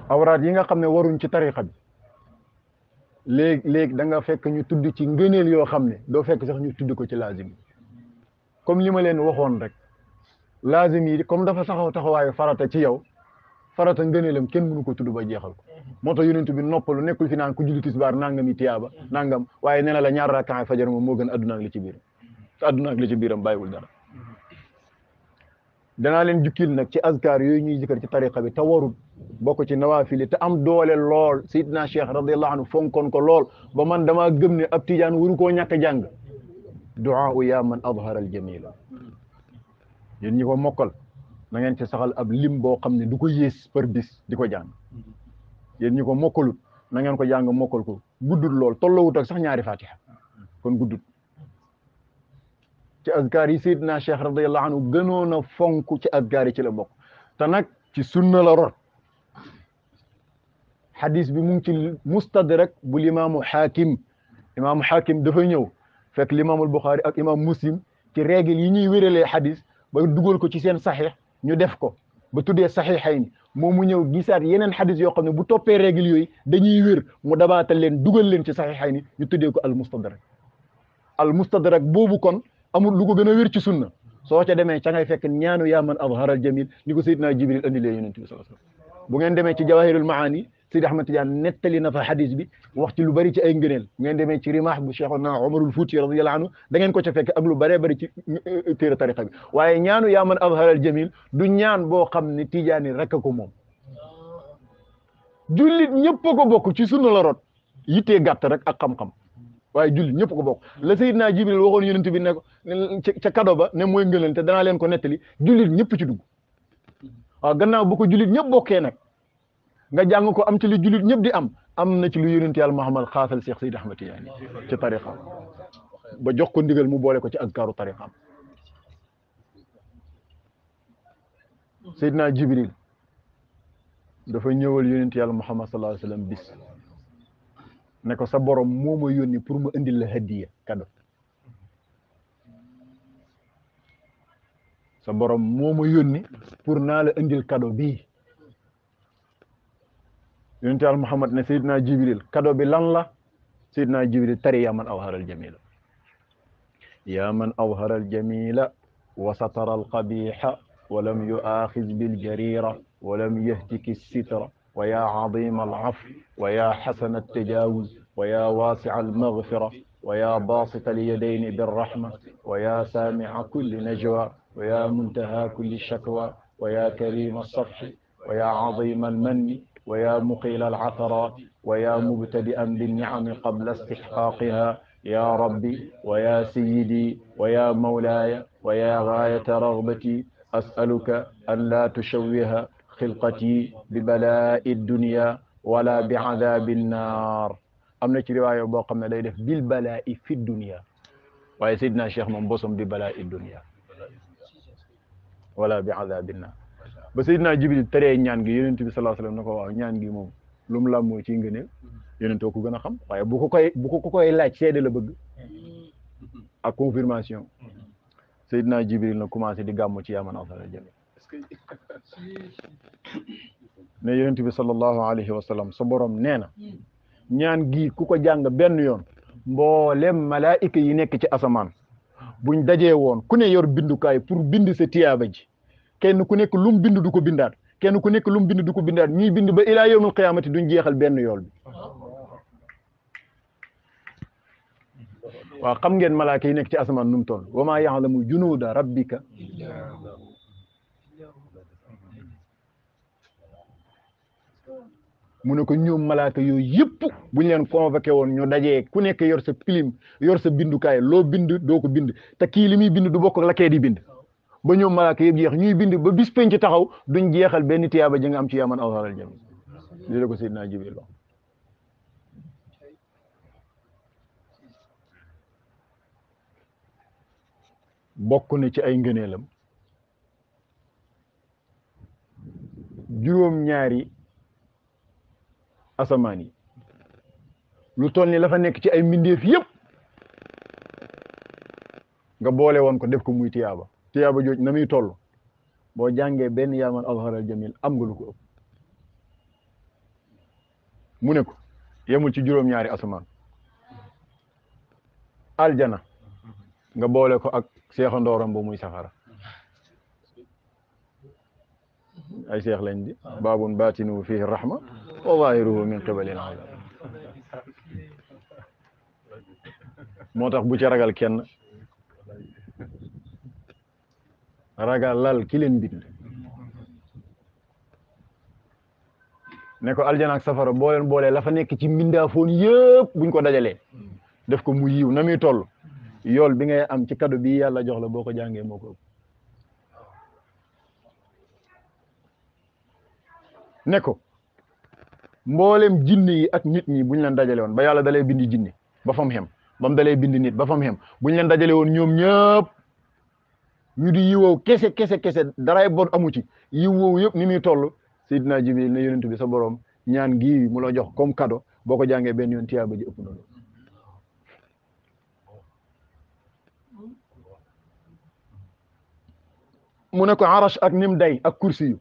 awraat yi nga xam ne waruñ ci tariqa bi léegi da nga fekk ñu tudd ci ngëneel yoo xam ne doo fekk sax ñu tudd ko ci laazim comme li ma leen waxoon rek laazim yi comme dafa taxawaayu farata ci yow farata ngëneelam kenn mënu ko tudd ba jeexal ko moo tax yonent bi noppalu nekkul fi naan ku julli tisbaar nangami tiyaaba nangam waaye nee na la ñaar rakkaay fajar moom moo gën adduna ak li ci biiram te adduna ak li ci biiram bàyyiwul dara danaa leen jukkil nag ci azkar yooyu ñuy jëkkër ci tariqa bi te warul bokk ci nawaafili te am doole lool Seydina Cheikh radiyallahu anhu fonkoon ko lool ba man damaa gëm ne ab tijaan waru koo ñàkk a jàng duaa ya man adhara al jamila yéen ñi ko mokkal na ngeen ci saxal ab lim boo xam ne du ko yées par bis di ko jàng yéen ñi ko mokkalut na ngeen ko jàng mokkal ko guddut lool tollawut ak sax ñaari fatiha kon guddut ci azkar yi Seydina Cheikh radiyallahu anhu gënoon a fonk ci azkar yi ci la bokk te nag ci sunna la rot xadis bi mu ngi ci mustadrak bu limaamu xaakim dafa ñëw fekk limaamul Buxaari ak imam Muslim ci règle yi ñuy wéralee xadis ba dugal ko ci seen saxiix ñu def ko ba tuddee saxiixayni moom mu ñëw gisaat yeneen xadis yoo xam ne bu toppee règle yooyu dañuy wér mu dabaatal leen dugal leen ci saxiixayni ñu tuddee ko al mustadrak boobu kon amul lu ko gën a wér ci sunna soo ca demee ca ngay fekk ñaanu yaa man azhara al jamil ni ko Seydina Jibril andi lee yonent bi sallallahu alayhi wasallam bu ngeen demee ci jawahirul maani Seydi Ahmad Tidiane nettali na fa xadis bi wax ci lu bari ci ay ngëneel bu ngeen demee ci rimaax bu Cheikhuna Umarul Fuuti radiyallahu anhu da ngeen ko ca fekk ak lu baree bari ci téere tariqa bi waaye ñaanu yaa man azhara al jamil du ñaan boo xam ne Tidiane rek ko moom jullit ñëpp a ko bokk ci sunna la rot yittee gàtt rek ak xam-xam waaye jullit ñëpp ko bokk la Seydina Jibril waxoon yonent bi ne ko ca kado ba ne mooy ngëneel te danaa leen ko nettali jullit ñëpp ci dugg waaw gannaaw bu ko jullit ñëpp bokkee nag nga jàng ko am ci li jullit ñëpp di am na ci lu yonent Yàlla Muhammad xaasal Cheikh Seydi Ahmad Tidiane ci tariqam ba jox ko ndigal mu boole ko ci azkaaru tariqam Seydina Jibril dafa ñëwal yonent Yàlla Muhammad sallallahu alayhi wa sallam bis ne ko sa borom moo ma yónni pour ma indil la hadiya kado sa borom moo ma yónni pour naa la indil kado bii yonent Yàlla Muhammad ne Seydina Jibril kado bi lan la Seydina Jibril tari yaa man awhara al jamila yaa man awhara al jamila wa satara al qabiha wa lam yuaxiz bil jarira wa lam yahtiki sitra ويا عظيم العفو ويا حسن التجاوز ويا واسع المغفرة ويا باسط اليدين بالرحمة ويا سامع كل نجوى ويا منتهى كل شكوى ويا كريم الصفح ويا عظيم المن ويا مقيل العثرات ويا مبتدئا بالنعم قبل استحقاقها يا ربي ويا سيدي ويا مولاي ويا غاية رغبتي أسألك أن لا تشوه خلقتي ببلاء الدنيا ولا بعذاب النار امنا ci riwaya boo xam ne day def bil balaa'i fi dunya waaye Seydina Cheikh moom bosom bi balaa'i dunya wala bi azabi nnar ba Seydina Jibril teree ñaan gi yonent bi sallallahu alayhi wasallam ne ko waaw ñaan gi moom lu mu làmmoo ci ngëneel yonentoo ko gën a xam waaye bu ko koy laaj seede la bëgg ak confirmation Seydina Jibril na commencé di gàmmu ci yaman awsal jami ne yonent bi sallallahu alayhi wa sallam sa borom nee na ñaan gi ku ko jàng benn yoon mboolem malaayika yi nekk ci asamaan buñ dajee woon ku ne yor bindukaay pour bind sa tiyaaba ji kenn ku nekk lu mu bind du ko bindaat kenn ku nekk lu mu bind du ko bindaat ñuy bind ba ilaa yawmul qiyaamati duñ jeexal benn yool bi waaw xam ngeen malaaka yi nekk ci asamaan nu mu toll wa maa ya'lamu junuuda rabbika mu ne ko ñoom malaaka yooyu yëpp bu ñu leen convoqué woon ñu dajee ku nekk yor sa pilim yor sa bindukaay loo bind doo ko bind te kii li muy bind du bokk la kee di bind ba ñoom malaaka yëpp jeex ñuy bind ba bis penc taxaw duñ jeexal benn tiyaaba ji nga am ci yaman awsaral jami lii la ko Seydina Jibril wax bokk na ci ay ngëneelam juróom-ñaari asamaan yi lu toll ni la fa nekk ci ay mbindeef yëpp nga boole woon ko def ko muy tiyaaba jooj na muy toll boo jàngee benn yaa man azharal jamil am nga lu ko ëpp mu ne ko yemul ci juróom-ñaari asamaan aljana nga boole ko ak seexandooram ba muy safara ay seex lañ di baabun baatinuhu fihi rahma wa zahiruhu min qibali al-azab moo tax bu ci ragal kenn ragalal ki leen bind ne ko aljana ak safara boo leen boolee la fa nekk ci mbindaafoon yëpp buñ ko dajalee def ko mu yiw na muy toll yool bi ngay am ci cadeau bi yàlla jox la boo ko jàngee moo ko ëpp ne ko mboolem jinne yi ak nit ñi buñ leen dajale woon ba yàlla dalee bindi jinne ba fam xem ba mu dalee bindi nit ba fam xem buñ leen dajale woon ñoom ñëpp ñu di yiwoo kese daray bon amu ci yiwoo yëpp ni muy toll Seydina Jibril ne yonent bi sa borom ñaan gii mu la jox comme cadeau boo ko jàngee benn yoon tiyaaba ji ëpp na loolu mu ne ko arash ak nim day ak kursi yu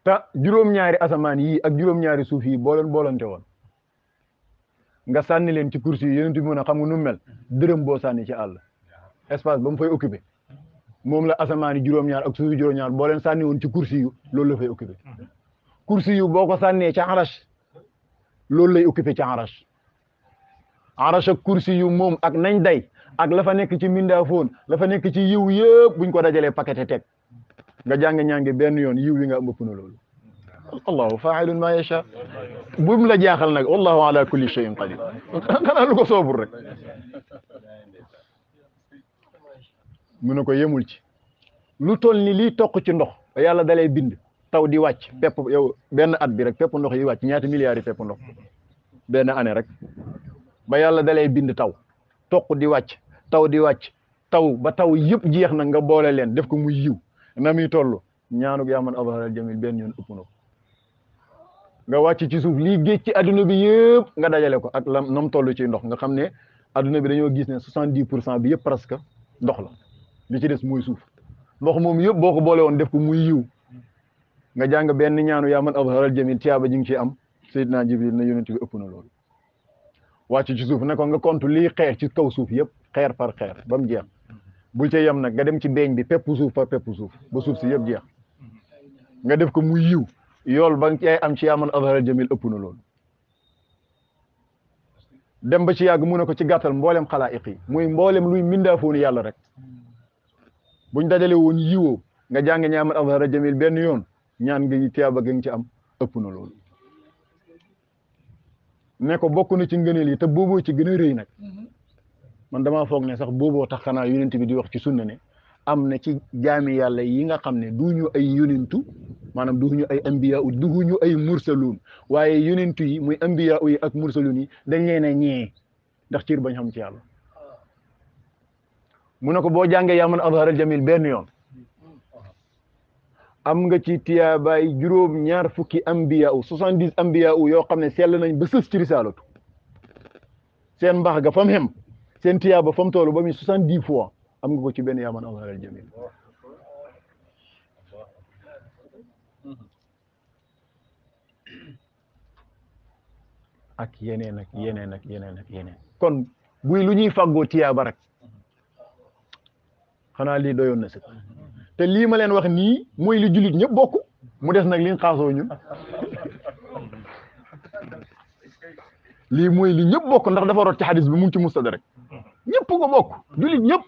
te juróom-ñaari asamaan yii ak juróom-ñaari suuf yi boo leen boolante woon nga sànni leen ci kursi yi yonent bi mun a xam nga nu mel dërëm boo sànni ci àll espace ba mu fay occupé moom la asamaan yi juróom-ñaar ak suuf yi juróom-ñaar boo leen sànni woon ci kursi yu loolu la fay occupé kursi yu boo ko sànnee ca arash loolu lay occupé ca arash ak kursi yu moom ak nañ day ak la fa nekk ci mindaafoon la fa nekk ci yiw yëpp buñ ko dajalee paqueté teg nga jàng-ñànge benn yoon yiw wi nga am ëpp na loolu allahu fa'ilun ma yasha bu mu la jaaxal nag wallahu ala kulli shay'in qadir xanaa lu ko soobul rek mu ne ko yemul ci lu toll ni lii toq ci ndox yàlla dalay bind taw di wàcc pepp yow benn at bi rek pepp ndox yi wàcc ñaata milliards yi pepp ndox benn année rek ba yàlla dalay bind taw toq di wàcc taw di wàcc taw ba taw yëpp jeex na nga boole leen def ko muy yiw na muy toll ñaanug yaa man azharal jamil benn yoon ëpp na ko nga wàcc ci suuf lii géej ci adduna bi yëpp nga dajale ko ak lam nam toll ci ndox nga xam ne adduna bi dañoo gis ne 70% bi yëpp presque ndox la li ci des muy suuf ndox moom yëpp boo ko boole woon def ko muy yiw nga jàng benn ñaanu yaa man azharal jamil tiyaaba ji ngi ci am Seydina Jibril na yonent bi ëpp na loolu wàcc ci suuf ne ko nga compte lii xeer ci kaw suuf yëpp xeer par xeer ba mu jeex bul ca yem nag nga dem ci beeñ bi pepp suuf par pepp suuf ba suuf si yëpp jeex nga def ko muy yiw yool ba nga cay am ci yaa man azharal jamil ëpp na loolu dem ba ci yàgg mu ne ko ci gàttal mboolem xalaa'iq yi muy mboolem luy mindaafoon yàlla rek buñ dajale woon yiwoo nga jàng yaa man azharal jamil benn yoon ñaan nga tiyaaba ga nga ci am ëpp na loolu ne ko bokk na ci ngëneel yi te booboo ci gën a rëy nag man damaa foog ne sax booboo tax xanaa yonent bi di wax ci sunna ne am na ci jaami yàlla yi nga xam ne duñu ay yonentu maanaam duñu ay ambiya u duñu ay mursaluun waaye yonentu yi muy ambiya yi ak mursaluun yi dañ leen a ñee ndax ciir bañ xam ci yàlla mu ne ko boo jàngee yaa man azharal jamil benn yoon am nga ci tiyaabaay juróom ñaar fukki ambiya u 70 ambiya u yoo xam ne sell nañ ba sës ci risaalatu seen mbax ga fam xem seen tiyaaba fam toolu ba muy 70 fois am nga ko ci benn yaa man azharal jamil ak yeneen ak yeneen ak yeneen ak yeneen kon buy lu ñuy fàggoo tiyaaba rek xanaa lii doyoon na sëkk te lii ma leen wax nii mooy li jullit ñëpp bokk mu des nag liñ xaasoo ñun lii mooy li ñëpp bokk ndax dafa rot ci xadis bi mu ngi ci mustadrak ñëpp ko bokk jullit ñëpp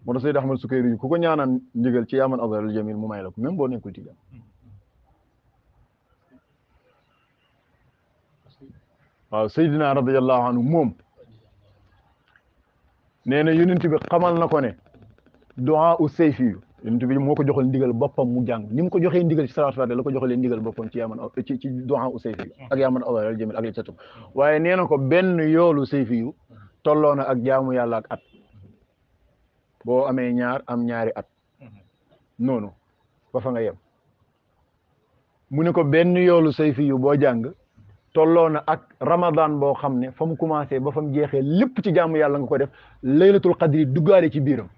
moo tax Seyd Ahmad Sukayri ku ko ñaanaan ndigal ci yaa man azharal jamil mu may la ko même boo nekkul tijaan waaw Seydina radiyallahu anhu moom nee na yonent bi xamal na ko ne du'a u sayfi yu yonent bi moo ko joxal ndigal boppam mu jàng ni mu ko joxee ndigal ci salaatu faatiha la ko joxalee ndigal boppam ci yaaman ci du'a u sayfi yu ak yaaman azharal jamil ak li ca topp waaye nee na ko benn yoolu sayfi yu tolloo na ak jaamu yàlla ak at boo amee ñaar am ñaari at noonu ba fa nga yem mu ne ko benn yoolu sayfi yu boo jàng tolloo na ak ramadan boo xam ne fa mu commencé ba fa mu jeexee lépp ci jaamu yàlla nga ko def laylatul qadri duggaale ci biiram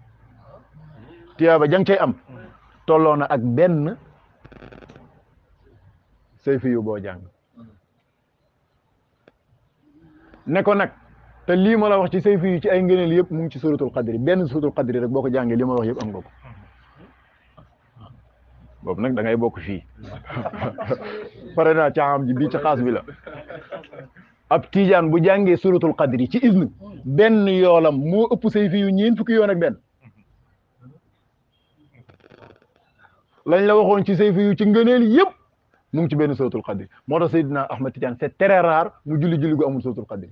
tiyaaba jang cay am tolloo na ak benn sayfi yu boo jàng ne ko nag te lii ma la wax ci sayfi yu ci ay ngëneel yëpp mu ngi ci suratul qadri benn suratul qadri rek boo ko jàngee li ma wax yëpp am nga ko boobu nag da ngay bokk fii pare naa caam ji bii ci xaas bi la ab tijaan bu jàngee suratul qadri ci izn benn yoolam moo ëpp sayfi yu ñeen fukki yoon ak benn lañ la waxoon ci sayfi yu ci ngëneel yëpp mu ngi ci benn suratul qadri moo tax Seydina Ahmad Tidiane c'est très rare mu julli gu amul suratul qadri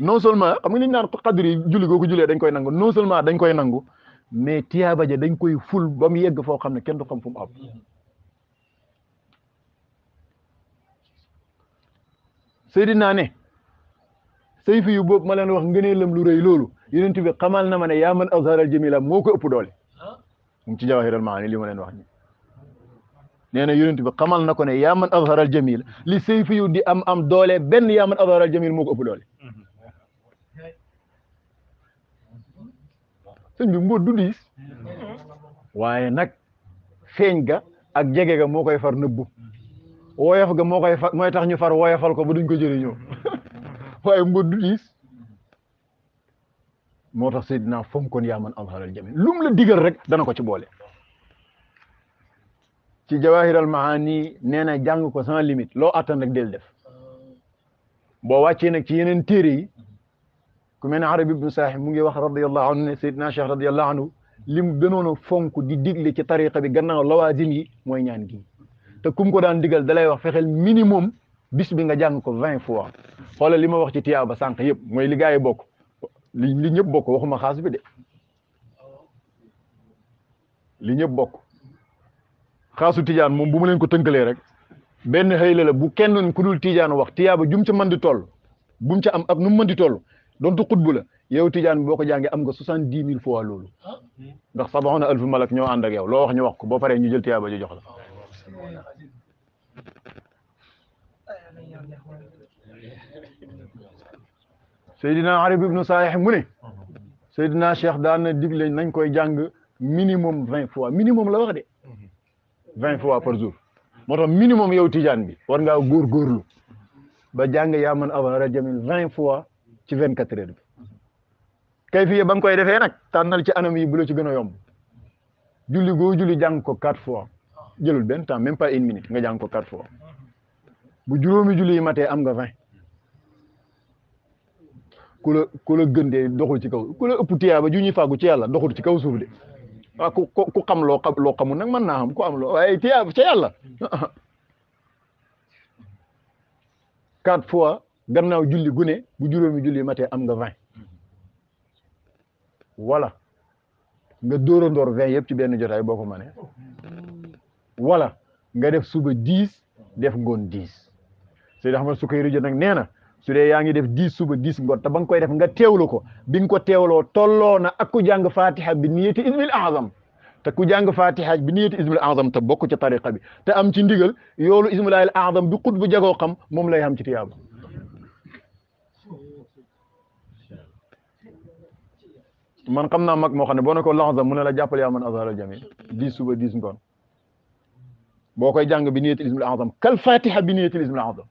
non seulement xam nga ni ñu naan qadri julli googu jullee dañ koy nangu non seulement dañ koy nangu mais tiyaaba ja dañ koy ful ba mu yegg foo xam ne kenn du xam fu mu ab Seydina ne sayfi yu boobu ma leen wax ngëneelam lu rëy loolu yonent bi xamal na ma ne yaa man azharal jamila moo ko ëpp doole mu ngi ci jawahiral maani li ma leen wax ni nee na yonent bi xamal na ko ne yaa man azharal jamila li sayfi yu di am doole benn yaa man azharal jamil moo ko ëpp doole sëñ bi mbóot du diis waaye nag feeñ ga ak jege ga moo koy far nëbbu woyof ga moo koy far mooy tax ñu far woyofal ko ba duñ ko jëriñoo waaye mbóot du diis moo tax Seydina fonkoon yaa man azharal jamil lu mu la digal rek dana ko ci boole ci jawahiral maani nee na jàng ko sans limite loo attan rek del def boo wàccee nag ci yeneen téere yi ku mel ne Arabi ibnu Saaxi mu ngi wax radiyallahu anhu ne Seydina Cheikh radiyallahu anhu lim gënoon a fonk di digle ci tariqa bi gannaaw lawaasim yi mooy ñaan gi te kum ko daan digal dalay wax fexeel minimum bis bi nga jàng ko 20 fois xoolal li ma wax ci tiyaaba sànq yëpp mooy li gaa yi bokk li ñëpp bokk waxuma xaas bi de li ñëpp bokk xaasu tijaan moom bu ma leen ko tënkalee rek benn xëy la bu kenn ku dul tijaan wax tiyaaba jum ca mën di toll bu mu ca am ak nu mu mën di toll donte xutbu la yow tijaan bi boo ko jàngee am nga 70,000 fois loolu ndax sabaxoona alfu malak ñoo ànd ak yow loo wax ñu wax ko boo paree ñu jël tiyaaba ji jox la Seydina Arabi ibnu Saalih mu ne Seydina Cheikh daan na digle nañ koy jàng minimum 20 fois minimum la wax de 20 fois par jour moo tax minimum yow tijaan bi war ngaa góorgóorlu ba jàng yaa man azharal jamil 20 fois ci 24 heures bi kay fiye ba nga koy defee nag tànnal ci anam yi bu la ci gën a yomb julli goo julli jàng ko 4 fois jëlul benn temps même pas une minute nga jàng ko 4 fois bu juróomi julli yi matee am nga 20 ku la gëndee doxul ci kaw ku la ëpp tiyaaba ju ñuy fàggu ci yàlla doxul ci kaw suuf de waaw ku xam loo xamul nag mën naa xam ku am loo waaye tiyaaba ca yàlla 4 fois gannaaw julli gune bu juróomi julli matee am nga 20 wala nga dóorandoor 20 yëpp ci benn jotaay boo ko mënee wala nga def suba 10 def ngoon 10 Seydi Ahmad Sukayri nag nee na su dee yaa ngi def 10 suba 10 ngoon te ba nga koy def nga teewlu ko bi nga ko teewloo tolloo na ak ku jàng fatiha bi niyati ismil azam te ku jàng fatiha bi niyati ismil azam te bokk ci tariqa bi te am ci ndigal yoolu ismilahil azam bi xut bu jagoo xam moom lay xam ci tiyaaba man xam naa mag moo xam ne boo ne ko laxasam mu ne la jàppale yaa man azharal jamil 10 suba 10 ngoon boo koy jàng bi niyatil ismil azam kal fatiha bi niyatil ismil azam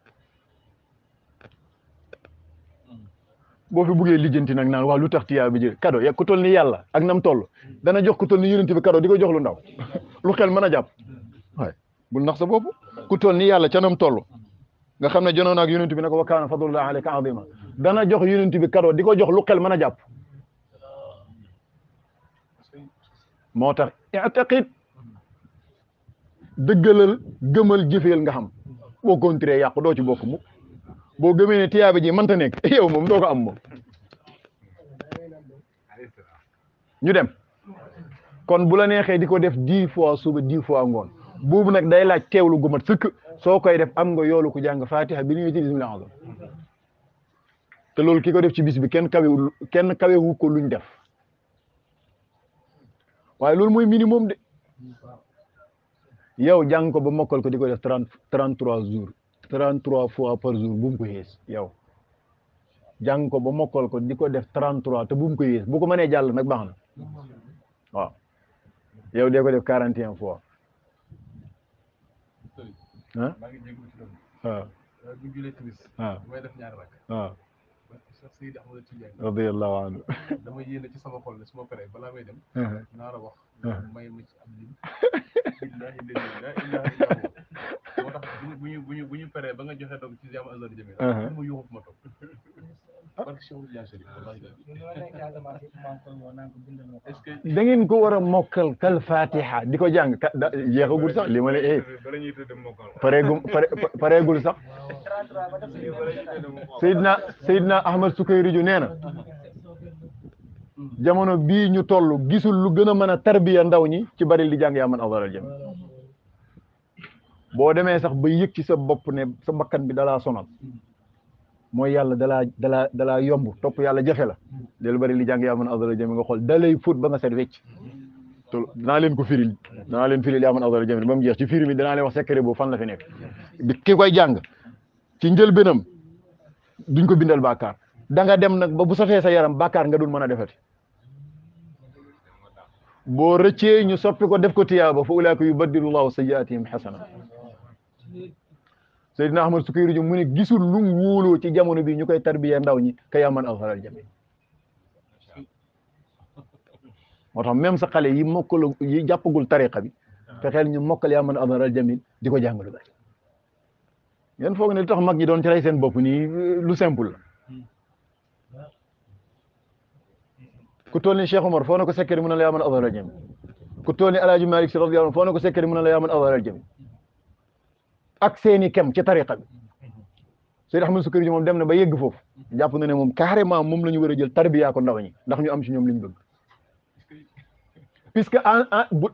boo fi buggee lijjanti nag naan waaw lu tax tiyaa bi jël kado ya ku toll ni yàlla ak nam toll dana jox ku toll ni yonent bi kado di ko jox lu ndaw lu xel mën a jàpp waaye bul nax sa bopp ku toll ni yàlla ca nam toll nga xam ne jonoon ak yonent bi ne ko wa kaana fadlullahi alayka azima dana jox yonent bi kado di ko jox lu xel mën a jàpp moo tax i'taqid dëggalal gëmal jëfeel nga xam boo contré yàqu doo ci bokk mukk boo gëmee ne tiyaaba ji mënta nekk yow moom doo ko am moom ñu dem kon bu la neexee di ko def 10 fois suba 10 fois ngoon boobu nag day laaj teewlu gu mat sëkk soo koy def am nga yoolu ku jàng fatiha bi ñuy bismil azam te loolu ki ko def ci bis bi kenn kawewu ko luñ def waaye loolu mooy minimum de yow jàng ko ba mokkal ko di ko def 33 jours 33 fois par jour bu mu ko yées yow jàng ko ba mokkal ko di ko def 33 te bu mu ko yées bu ko mënee jàll nag baax na waaw yow dee ko def 41 fois ah waaw waaw waaw radiyallahu anhu dama yéene ci sama xol ne su ma paree balaa may dem naa la wax may ma ci am lim billahi la ilaha illa huwa moo tax bu ñu paree ba nga joxe dog ci jaamu azar jëmee ma yuuxu fu ma toog parce que Cheikh Tidiane Chérif wallahi est-ce que da ngeen ko war a mokkal kal fatiha di ko jàng jeexagul sax li ma la pareegul sax Seydina Ahmad Sukayri ju nee na jamono bii ñu toll gisul lu gën a mën a tarbiya ndaw ñi ci bari di jàng yaa man awdaral jami boo demee sax ba yëg ci sa bopp ne sa bakkan bi dalaa sonal mooy yàlla dalaa yomb topp yàlla jafe la del bari li jàng yaa man awdaral jami nga xool dalay fóot ba nga set wecc te danaa leen ko firil yaa man awdaral jami ba mu jeex ci firi mi danaa leen wax secret boobu fan la fi nekk ki koy jàng ci njëlbéenam duñ ko bindal bàkkaar da nga dem nag ba bu safee sa yaram bàkkaar nga dul mën a defati boo rëccee ñu soppi ko def ko tiyaaba fa ulaaka yubaddilu llahu sayyi'aatihim hasana Seydina Ahmad Sukayri ju mu ne gisul lu mu wóoloo ci jamono bi ñu koy tarbiya ndaw ñi ka yaa man awdaral jami moo tax même sa xale yi mokkal yi jàppagul tariqa bi fexeel ñu mokkal yaa man awdaral jami di ko jàng lu bari ngeen foog ne li tax mag ñi doon ci rey seen bopp nii lu simple la ku toll ni Cheikh Omar foo na ko sekkeri mu ne la yaa man awdaral jami ku toll ni Alaaji Malik Si radiyallahu anhu foo na ko sekkeri mu ne la yaa man awdaral jami ak seeni kem ci tariqa bi Seydi Ahmad Sukayri ji moom dem na ba yegg foofu jàpp na ne moom carrément moom la ñu war a jël tarbiya ko ndaw ñi ndax ñu am ci ñoom li ñu bëgg puisque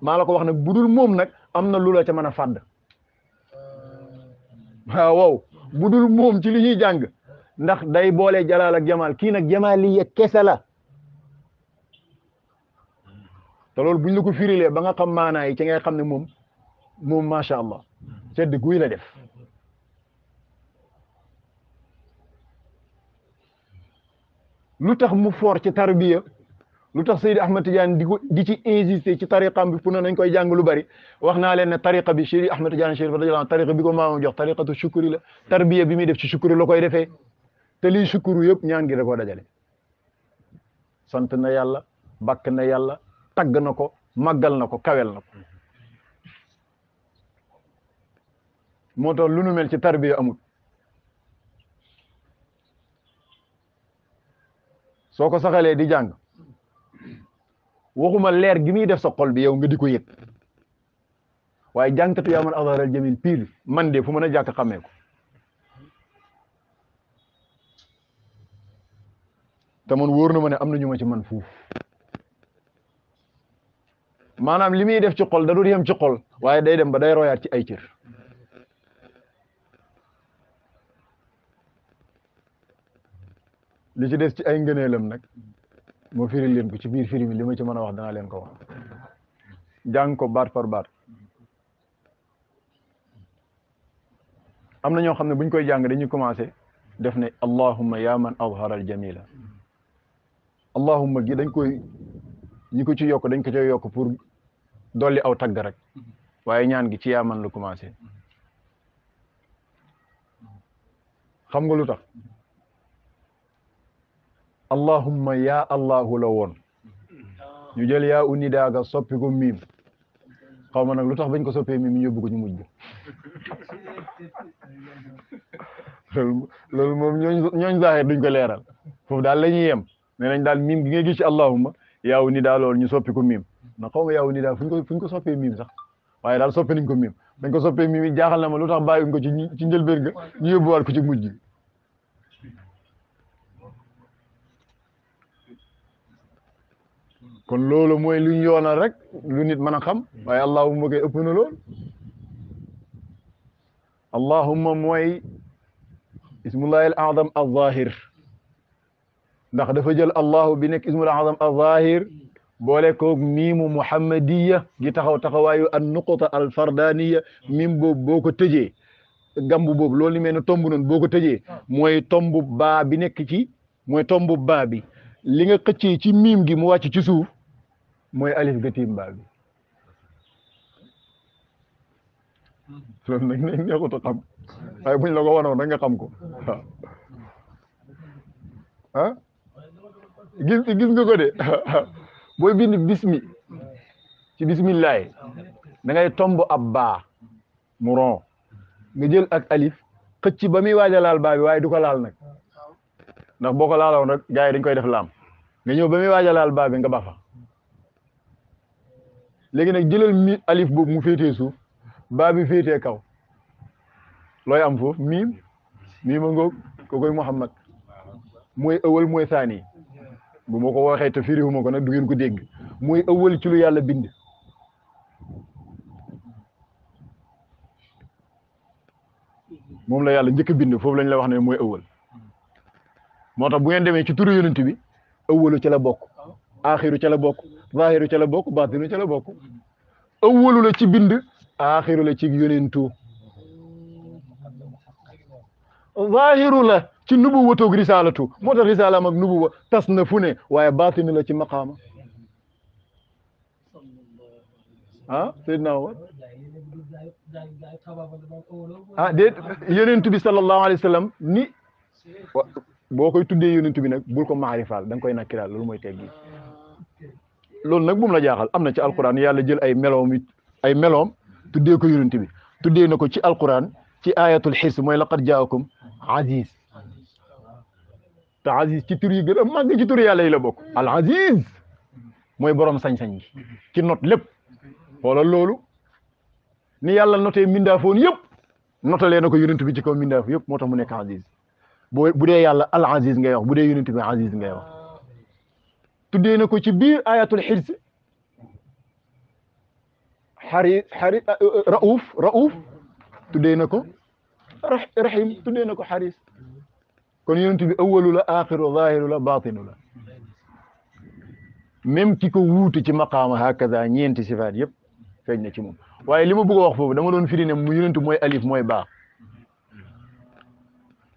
maa la ko wax nag budul moom nag am na lu la ca mën a fàdd waaw budul moom ci li ñuy jàng ndax day boole jalaal ak jamaal kii nag jamaal yi kese la te loolu buñ la ko firilee ba nga xam maanaa yi ci ngay xam ne moom macha allah sedd guy la def lu tax mu foor ci tarbiya lu tax Seydi Ahmad Tidiane di ci insister ci tariqam bi pour ne nañ koy jàng lu bari wax naa leen ne tariqa bi Seydi Ahmad Tidiane Chérif radiyallahu anhu tariqa bi ko maamam jox tariqatu shukuri la tarbiya bi muy def ci shukuri la koy defee te lii shukuru yëpp ñaan gi da koo dajale sant na yàlla bakk na yàlla tagg na ko màggal na ko kawel na ko moo tax lu nu mel ci tarbiya amul soo ko saxalee di jàng waxuma leer gi muy def sa xol bi yow nga di ko yëg waaye jàngkatu yaa man awdaral jamil pile man de fu mën a jàkk xamee ko te man wóor na ma ne am na ñu ma ci man fuuf maanaam li muy def ci xol da dul yem ci xol waaye day dem ba day royaat ci ay cër li ci des ci ay ngëneelam nag moo firi leen ko ci biir firi mi li ma ci mën a wax danaa leen ko wax jàng ko baat par baat am na ñoo xam ne buñ koy jàng dañuy commencé def ne allahumma ya man azhara al jamila allahumma gi dañ koy ñi ko ci yokk dañ ko ci yokk pour dolli aw tagg rek waaye ñaan gi ci yaa man lu commencé xam nga lu tax allahumma ya allahu la woon ñu jël yaa u nidaaga soppi ko miim xaw ma nag lu tax bañ ko soppee miim ñu yóbbu ko ñu mujj loolu moom ñooñ zahir duñ ko leeral foofu daal la ñuy yem nee nañ daal miim gi ngay gis ci allahumma yaa u nidaa loolu ñu soppi ko miim na xaw ma yaa u nidaa fuñ ko soppee miim sax waaye daal soppi nañ ko miim dañ ko soppee miim yi jaaxal na ma lu tax bàyyiwuñ ko ci njëlbéen ga ñu yóbbuwaat ko ci mujj gi kon loolu mooy luñ yoonal rek lu nit mën a xam waaye allahumma koy ëpp na lool allahumma mooy ismullahi al azam al zahir ndax dafa jël allahu bi nekk ismul azam al zahir boole koog miimu muhammadiya gi taxawaayu an nuqta al fardaniya miim boobu boo ko tëjee gambu boobu loolu li mel ne tomb noonu boo ko tëjee mooy tombu baa bi nekk ci mooy tombu baa bi li nga xëccee ci miim gi mu wàcc ci suuf mooy alif ga tiim baa bi loolu nag neexut a xam waaye buñ la ko wanoon rek nga xam ko waaw ah gis nga ko de booy bind bismi ci bismillah da ngay tomb ab baa mu ron nga jël ak alif xëcc ba muy waaj a laal baa bi waaye du ko laal nag ndax boo ko laaloon rek gars yi dañ koy def laam nga ñëw ba muy waaj a laal baa bi nga ba fa léegi nag jëlal mi alif boobu mu féetee suuf baa bi féetee kaw looy am foofu miim a ngoog ko koy Muhammad mooy ëwal mooy saani bu ma ko waxee te firiwuma ko nag du ngeen ko dégg mooy ëwal ci lu yàlla bind moom la yàlla njëkk a bind foofu lañ la wax ne mooy ëwal moo tax bu ngeen demee ci turu yonent bi ëwalu ca la bokk aaxiru ca la bokk zaahiru ca la bokk baatinu ca la bokk ëwalu la ci bind aaxiru la ci yonentu zaahiru la ci nubu watoog risaalatu moo tax risaalaam ak nubu wa tas na fu ne waaye baatinu la ci maqaama ah Seydina Omar ah déet yonent bi sallallahu alayhi wa sallam ni boo koy tuddee yonent bi nag bul ko maarifaal da nga koy nakkiraal loolu mooy teggi loolu nag bu mu la jaaxal am na ci alquran yàlla jël ay meloom tuddee ko yonent bi tuddee na ko ci alquran ci ayatul xirs mooy laqad jaakum aziz te aziz ci tur yi gën a màgg ci tur yàlla yi la bokk al aziz mooy borom sañ-sañ gi ci not lépp xoolal loolu ni yàlla notee mindaafoon yëpp notalee na ko yonent bi ci kaw mindaaf yëpp moo tax mu nekk aziz bu dee yàlla al aziz ngay wax bu dee yonent bi aziz ngay wax tuddee na ko ci biir ayatul xirs xari rauf tuddee na ko rahim tuddee na ko xaris kon yonent bi awalu la axiru zahiru la batinu la même ki ko wuutu ci maqaama hakaza ñeenti sifaat yëpp feeñ na ci moom waaye li ma bëgg a wax foofu dama doon firi ne mu yonent mooy alif mooy baa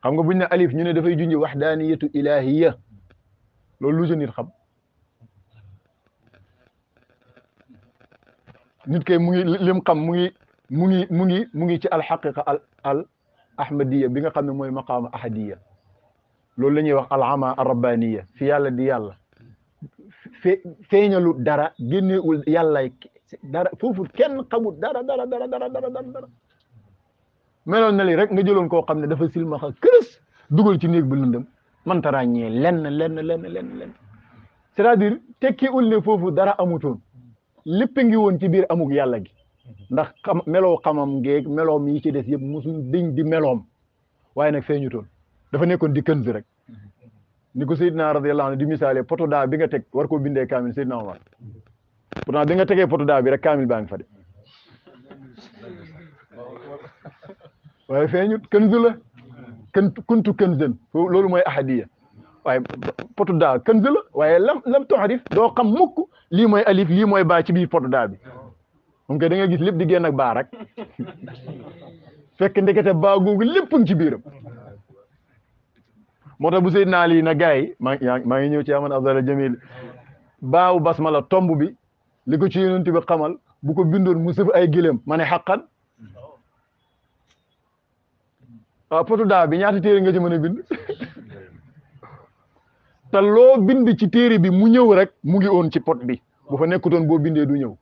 xam nga buñ ne alif ñu ne dafay junj waxdaaniyatu ilahiya loolu lu ca nit xam nit kay mu ngi lim xam mu ngi ci alxaqiqa al ahmadiya bi nga xam ne mooy maqaama ahadiya loolu la ñuy wax alama arrabbaniya fi yàlla di yàlla feeñalu dara génneewul yàllay dara foofu kenn xamul dara meloon na li rek nga jëloon koo xam ne dafa silmaxa kërës dugal ci néeg bu lëndëm mënta ràññee lenn c'est-à-dire tekkiwul ne foofu dara amutoon lépp ngi woon ci biir amuk yàlla gi ndax meloo xamam ngeeg meloom yi ci des yëpp musul diñ di meloom waaye nag feeñutoon dafa nekkoon di kënz rek ni ko Seydina radiyallahu anhu di misaale poto daa bi nga teg war koo bindee kaamil Seydina Omar pourtant bi nga tegee poto daa bi rek kaamil baa ngi fa de waaye feeñut kënzu la kuntu kënzën loolu mooy ahadiya waaye poto daa kënzu la waaye lam toxarif doo xam mukk lii mooy alif lii mooy baa ci biir poto daa bi moom kay da nga gis lépp di génn ak baa rek fekk ndekete baa googu lépp ngi ci biiram moo tax bu Seydina Ali na gars yi maa ngi ñëw ci aman afdal jamil baawu basmala tomb bi li ko ci yonent bi xamal bu ko bindoon mu sëf ay gëlëm ma ne xaqan waaw potu daa bi ñaata téere nga ci mën a bind te loo bind ci téere bi mu ñëw rek mu ngi woon ci pot bi bu fa nekkutoon boo bindee du ñëw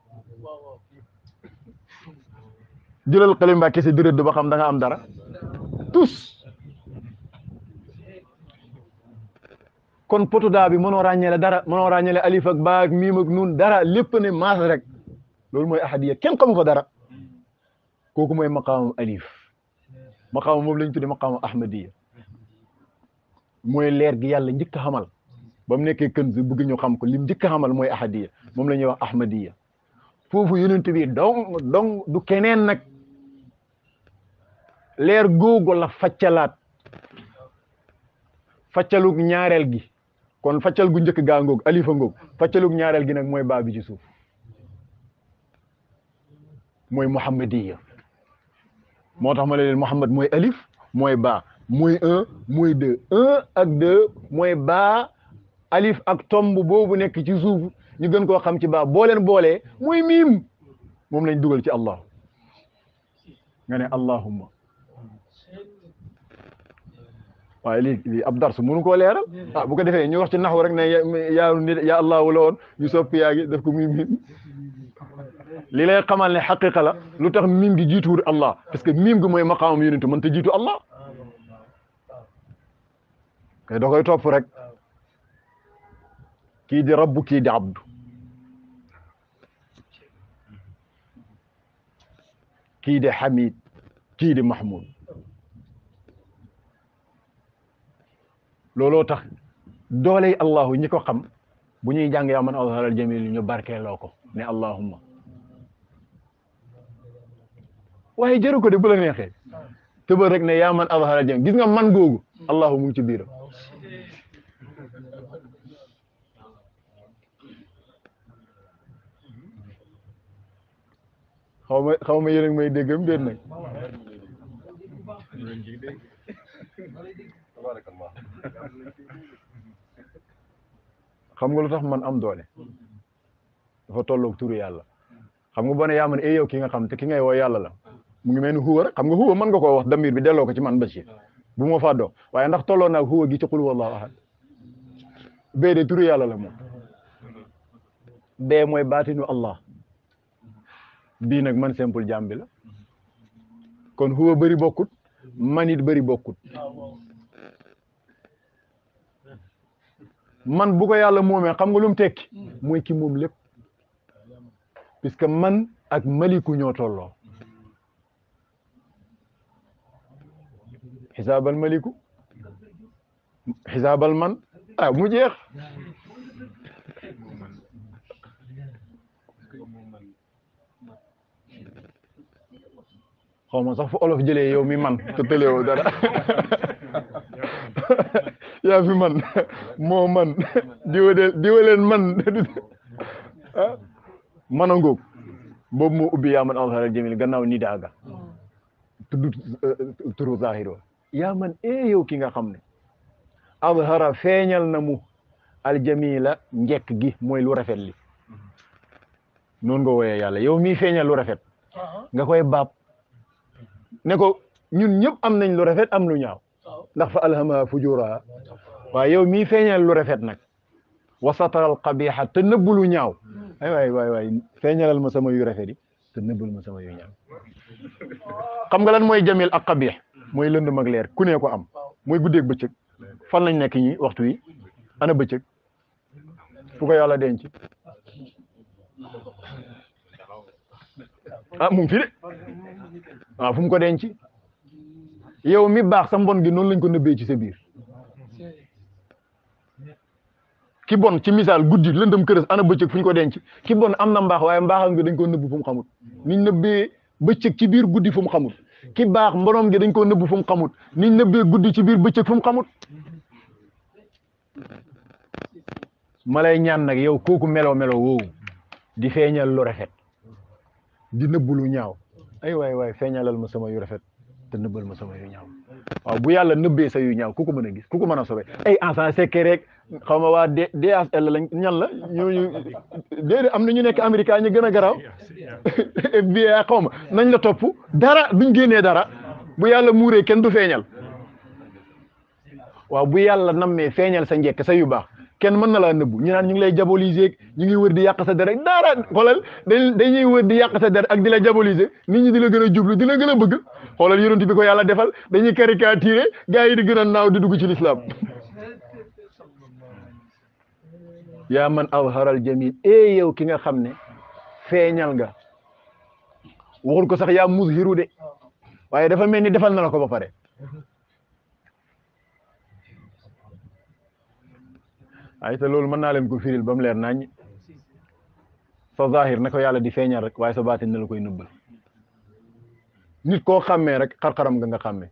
jëlal xalim ba kese dërëdd ba xam da nga am dara tous kon potu daa bi mënoo ràññeele dara mënoo ràññeele alif ak baa ak miim ak nun dara lépp ne maas rek loolu mooy ahadiya kenn xamu fa dara kooku mooy maqaamam alif maqaama moom lañ tudde maqaama ahmadiya mooy leer gi yàlla njëkk a xamal ba mu nekkee kënz bëgg ñu xam ko lim njëkk a xamal mooy ahadiya moom la ñuy wax ahmadiya foofu yonent bi dong du keneen nag leer googu la faccalaat faccalug ñaareel gi kon faccal gu njëkk gaa ngoog alifa ngoog faccalug ñaareel gi nag mooy baa bi ci suuf mooy muhammadiya moo tax ma leen muhammad mooy alif mooy baa mooy un mooy deux un ak deux mooy baa alif ak tomb boobu nekk ci suuf ñu gën koo xam ci baa boo leen boolee mooy miim moom lañ dugal ci allah nga ne allahumma waaye lii ab dars mënu koo leeral ah bu ko defee ñu wax ci naxu rek ne yaa nit ya allahu la woon ñu soppi yaa gi def ko muy miim li lay xamal ne xaqiqa la lu tax miim gi jiituwul allah parce que miim gi mooy maqaamam yonentu mën ta jiitu allah kay da koy topp rek kii di rabbu kii di abdu kii di hamid kii di mahmud looloo tax dooley allahu ñi ko xam bu ñuy jàng yaa man azharal jamil ñu barkeeloo ko ne allahumma waaye jëru ko de bu la neexee tëbal rek ne yaa man azharal jamil gis nga man googu allahu mu ngi ci biiram xaw ma yéen a ngi may déggam déet nag xam nga lu tax man am doole dafa tolloog turu yàlla xam nga boo ne yaa man yow ki nga xam te ki ngay woo yàlla la mu ngi mel ni huwa rek xam nga huwa mën nga koo wax damir bi delloo ko ci man Bachir bu ma fàddoo waaye ndax tolloo naag huwa gi ci qul wallahu ahad bee de turu yàlla la moom bee mooy baatinu Allah bii nag man simple jaam bi la kon huwa bëri bokkut man it bëri bokkut man bu ko yàlla moomee xam nga lu mu tekki mooy ki moom lépp puisque man ak maliku ñoo tolloo xisaabal maliku xisaabal man ah mu jeex xaw ma sax fu olof jëlee yow mi man te tëleewoo dara yaa fi man moo man diwaleen man man a ngóog boobu moo ubbi yaa man azharal jamil gannaaw ni daaga tudd turu zahiro yaa man yow ki nga xam ne azhara feeñal na mu aljamila njekk gi mooy lu rafet li noonu nga wooyee yàlla yow mii feeñal lu rafet nga koy baab ne ko ñun ñëpp am nañ lu rafet am lu ñaaw ndax fa alhamaha fujuraha waaye yow mii feeñal lu rafet nag wa sataral qabiha te nëbbu lu ñaaw ay waay feeñalal ma sama yu rafet yi te nëbbul ma sama yu ñaaw xam nga lan mooy jamil ak qabih mooy lëndëm ak leer ku ne ko am mooy guddeeg bëccëg fan lañ nekk ñi waxtu yi ana bëccëg fu ko yàlla denc ah mu ngi fi de waaw fu mu ko denc yow mi baax sa mbon gi noonu lañ ko nëbbee ci sa biir ki bon ci misaal guddi lëndëm kërës ana bëccëg fu ñu ko denc ki bon am na mbaax waaye mbaaxam gi dañ ko nëbb fu mu xamut niñ nëbbee bëccëg ci biir guddi fu mu xamut ki baax mbonoom gi dañ ko nëbb fu mu xamut niñ nëbbee guddi ci biir bëccëg fu mu xamut ma lay ñaan nag yow kooku melo woowu di feeñal lu rafet di nëbb lu ñaaw ay waay feeñalal ma sama yu rafet te nëbbal ma sama yu ñaaw waaw bu yàlla nëbbee sa yu ñaaw ku ko mën a gis ku ko mën a sobe ay enfant secret rek xaw ma waa DHL lañ ñan la ñooñu déedéet am na ñu nekk Amérique ñu gën a garaaw FBI xaw ma nañ la topp dara duñ génnee dara bu yàlla muuree kenn du feeñal waaw bu yàlla nammee feeñal sa njekk sa yu baax kenn mën na laa nëbbu ñu naan ñu ngi lay diaboliser ñu ngi wër di yàq sa der rek dara xoolal dañuy wër di yàq sa der ak di la diaboliser nit ñi di la gën a jublu di la gën a bëgg xoolal yonent bi ko yàlla defal dañuy caricaturer gars yi di gën a naaw di dugg ci l'islam yaa man azharal jamil yow ki nga xam ne feeñal nga waxul ko sax yaa muzhiru de waaye dafa mel ni defal na la ko ba pare ay te loolu mën naa leen ko firil ba mu leer nañ sa zahir na ko yàlla di feeñal rek waaye sa baatin na la koy nëbbal nit koo xàmmee rek xar-xaram nga xàmmee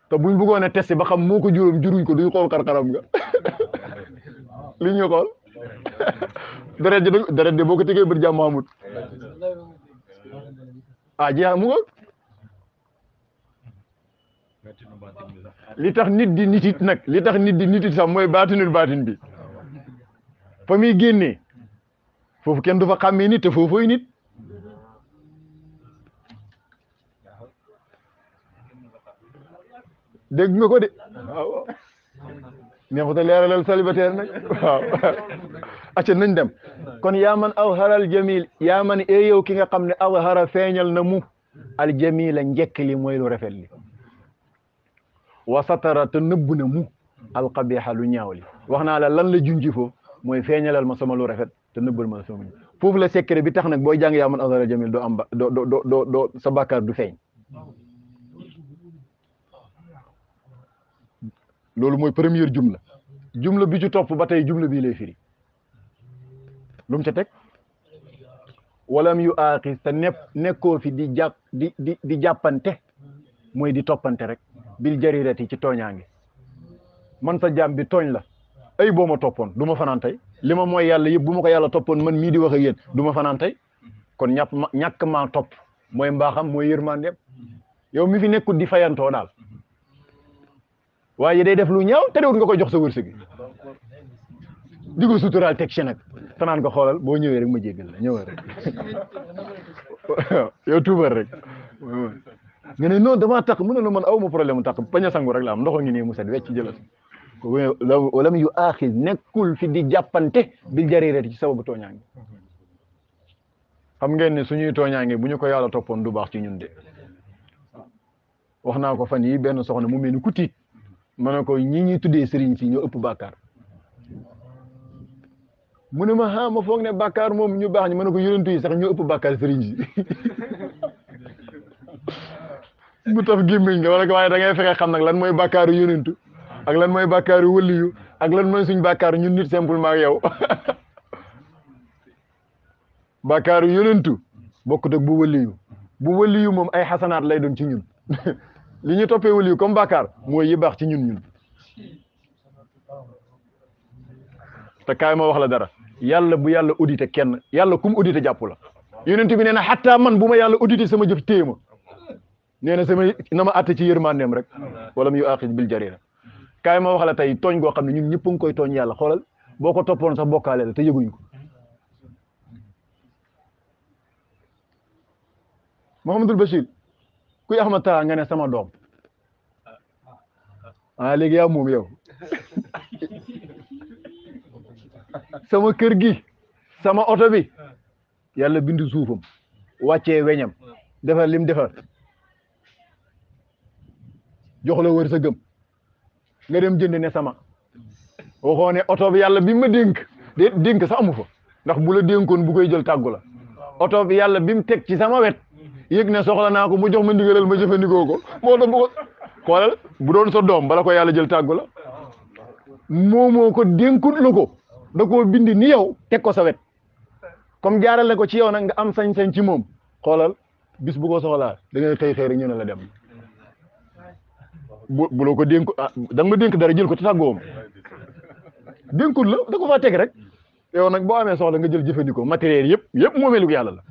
te buñ bëggoon a testé ba xam moo ko juróom juruñ ko duñ xool xar-xaram nga li ñuy xool deret de boo ko tegee bët jàmm amut ah jeex mu ko li tax nit di nitit nag li tax nit di nitit sax mooy baatinul baatin bi fa muy génnee foofu kenn du fa xàmmee nit te foofoy nit dégg nga ko de waaw neexuta leeralal célibataire nag waaw acca nañ dem kon yaa man awharal jamil yaa man e yow ki nga xam ne awhara feeñal na mu al jamila njekk li mooy lu rafet li wa satara te nëbb na mu al qabiha lu ñaaw li wax naa la lan la junji foofu mooy feeñalal ma sama lu rafet te nëbbal ma sama foofu la secret bi tax nag booy jàng yaa man awharal jamil doo am ba doo sa bàkkaar du feeñ loolu mooy première jumla bi ci topp ba tey jumla bii lay firi lu mu ca teg walam yu aaxis te nekkoo fi di jàppante mooy di toppante rek bil jarirati ci tooñaange man sa jaam bi tooñ la ay boo ma toppoon du ma fanaan tey li ma mooy yàlla yëpp bu ma ko yàlla toppoon man mii di wax ak yéen du ma fanaan tey kon ñàkk maa topp mooy mbaaxam mooy yërmandeem yow mi fi nekkut di fayantoo daal waaye day def lu ñaaw te réwut nga koy jox sa wërsëg di ko suturaal teg ci nag tanaan ko xoolal boo ñëwee rek ma jéggal la ñëwal rek yow tuubal rek nga ne non damaa takk mu ne la man aw ma problème mu takk bañ a sangu rek la am ndoxo ngi nii mu set wecc jëlal wala yu aaxis nekkul fi di jàppante bil jarirati ci sababu tooñaange xam ngeen ne suñuy tooñaange bu ñu ko yàlla toppoon du baax ci ñun de wax naa ko fan yi benn soxna mu mel ni ku tiit ma ne ko ñi ñuy tuddee sëriñ si ñoo ëpp bàkkaar mu ne ma ma foog ne bàkkaar moom ñu baax ñi ma ne ko yonentu yi sax ñoo ëpp bàkkaar sëriñ si mu taf gémmiñ nga wala ko waaye da ngay fexe xam nag lan mooy bàkkaaru yonentu ak lan mooy bàkkaaru wëliyu ak lan mooy suñ bàkkaaru ñun nit simplement ak yow bàkkaaru yonentu bokkut ak bu wëliyu moom ay xasanaat lay doon ci ñun li ñu toppee wëliyu comme bàkkaar mooy yi baax ci ñun te kaay ma wax la dara yàlla bu yàlla audité kenn yàlla kum audité jàpp la yonent bi nee na xataa man bu ma yàlla audité sama jëf téema nee na na ma àtte ci yërmandeem rek wala mu yu aaxis bil jarira kaay ma wax la tey tooñ goo xam ne ñun ñëpp a ngi koy tooñ yàlla xoolal boo ko toppoon sax bokkaale la te yëguñ ko Mouhamadul Bachir kuy Ahmad Taha nga ne sama doom léegi yaa moom yow sama kër gi sama oto bi yàlla bind suufam wàccee weñam defar lim defar jox la wërsëgam nga dem jënd ne sama waxoo ne oto bi yàlla bi ma dénk sax amu fa ndax bu la dénkoon bu koy jël tàggu la oto bi yàlla bi mu teg ci sama wet yëg ne soxla naa ko mu jox ma ndigalal ma jëfandikoo ko moo tax bu ko xoolal bu doon sa doom bala ko yàlla jël tàggu la moo ko dénkut la ko da koo bindi ni yow teg ko sa wet comme jaarale ko ci yow nag nga am sañ-sañ ci moom xoolal bis bu ko soxlaa da ngay xëy rek ñu ne la dem bu la ko dénku da nga ma dénk dara jël ko te tàggoo ma dénkut la da ko faa teg rek yow nag boo amee soxla nga jël jëfandikoo matériel yëpp moomeelu yàlla la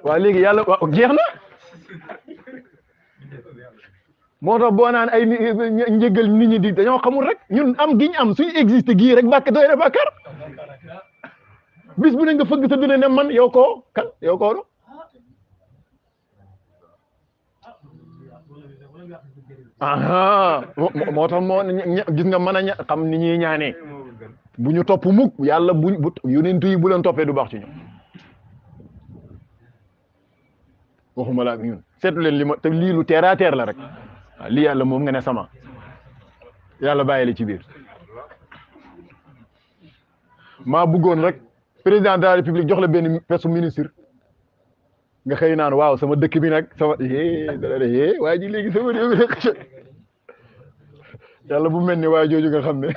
waaw léegi yàlla jeex na moo tax boo naan ay njëgal nit ñi di dañoo xamul rek ñun am giñ am suñu existe gii rek bàkk doy na bàkkar bis bu ne nga fëgg sa dina ne man yow koo kan yow koo no moo tax gis nga mën a xam ni ñuy ñaanee bu ñu topp mukk yàlla bu yonent yi bu leen toppee du baax ci ñoom waxuma la ak ñun seetu leen li ma te lii lu terre à terre la rek waaw lii yàlla moom nga ne sama yàlla bàyyi la ci biir maa bëggoon rek président de la république jox la benn pesu ministre nga xëy naan waaw sama dëkk bi nag sama dara de waaye ji léegi sama réew mi rek yàlla bu mel ni waaye jooju nga xam ne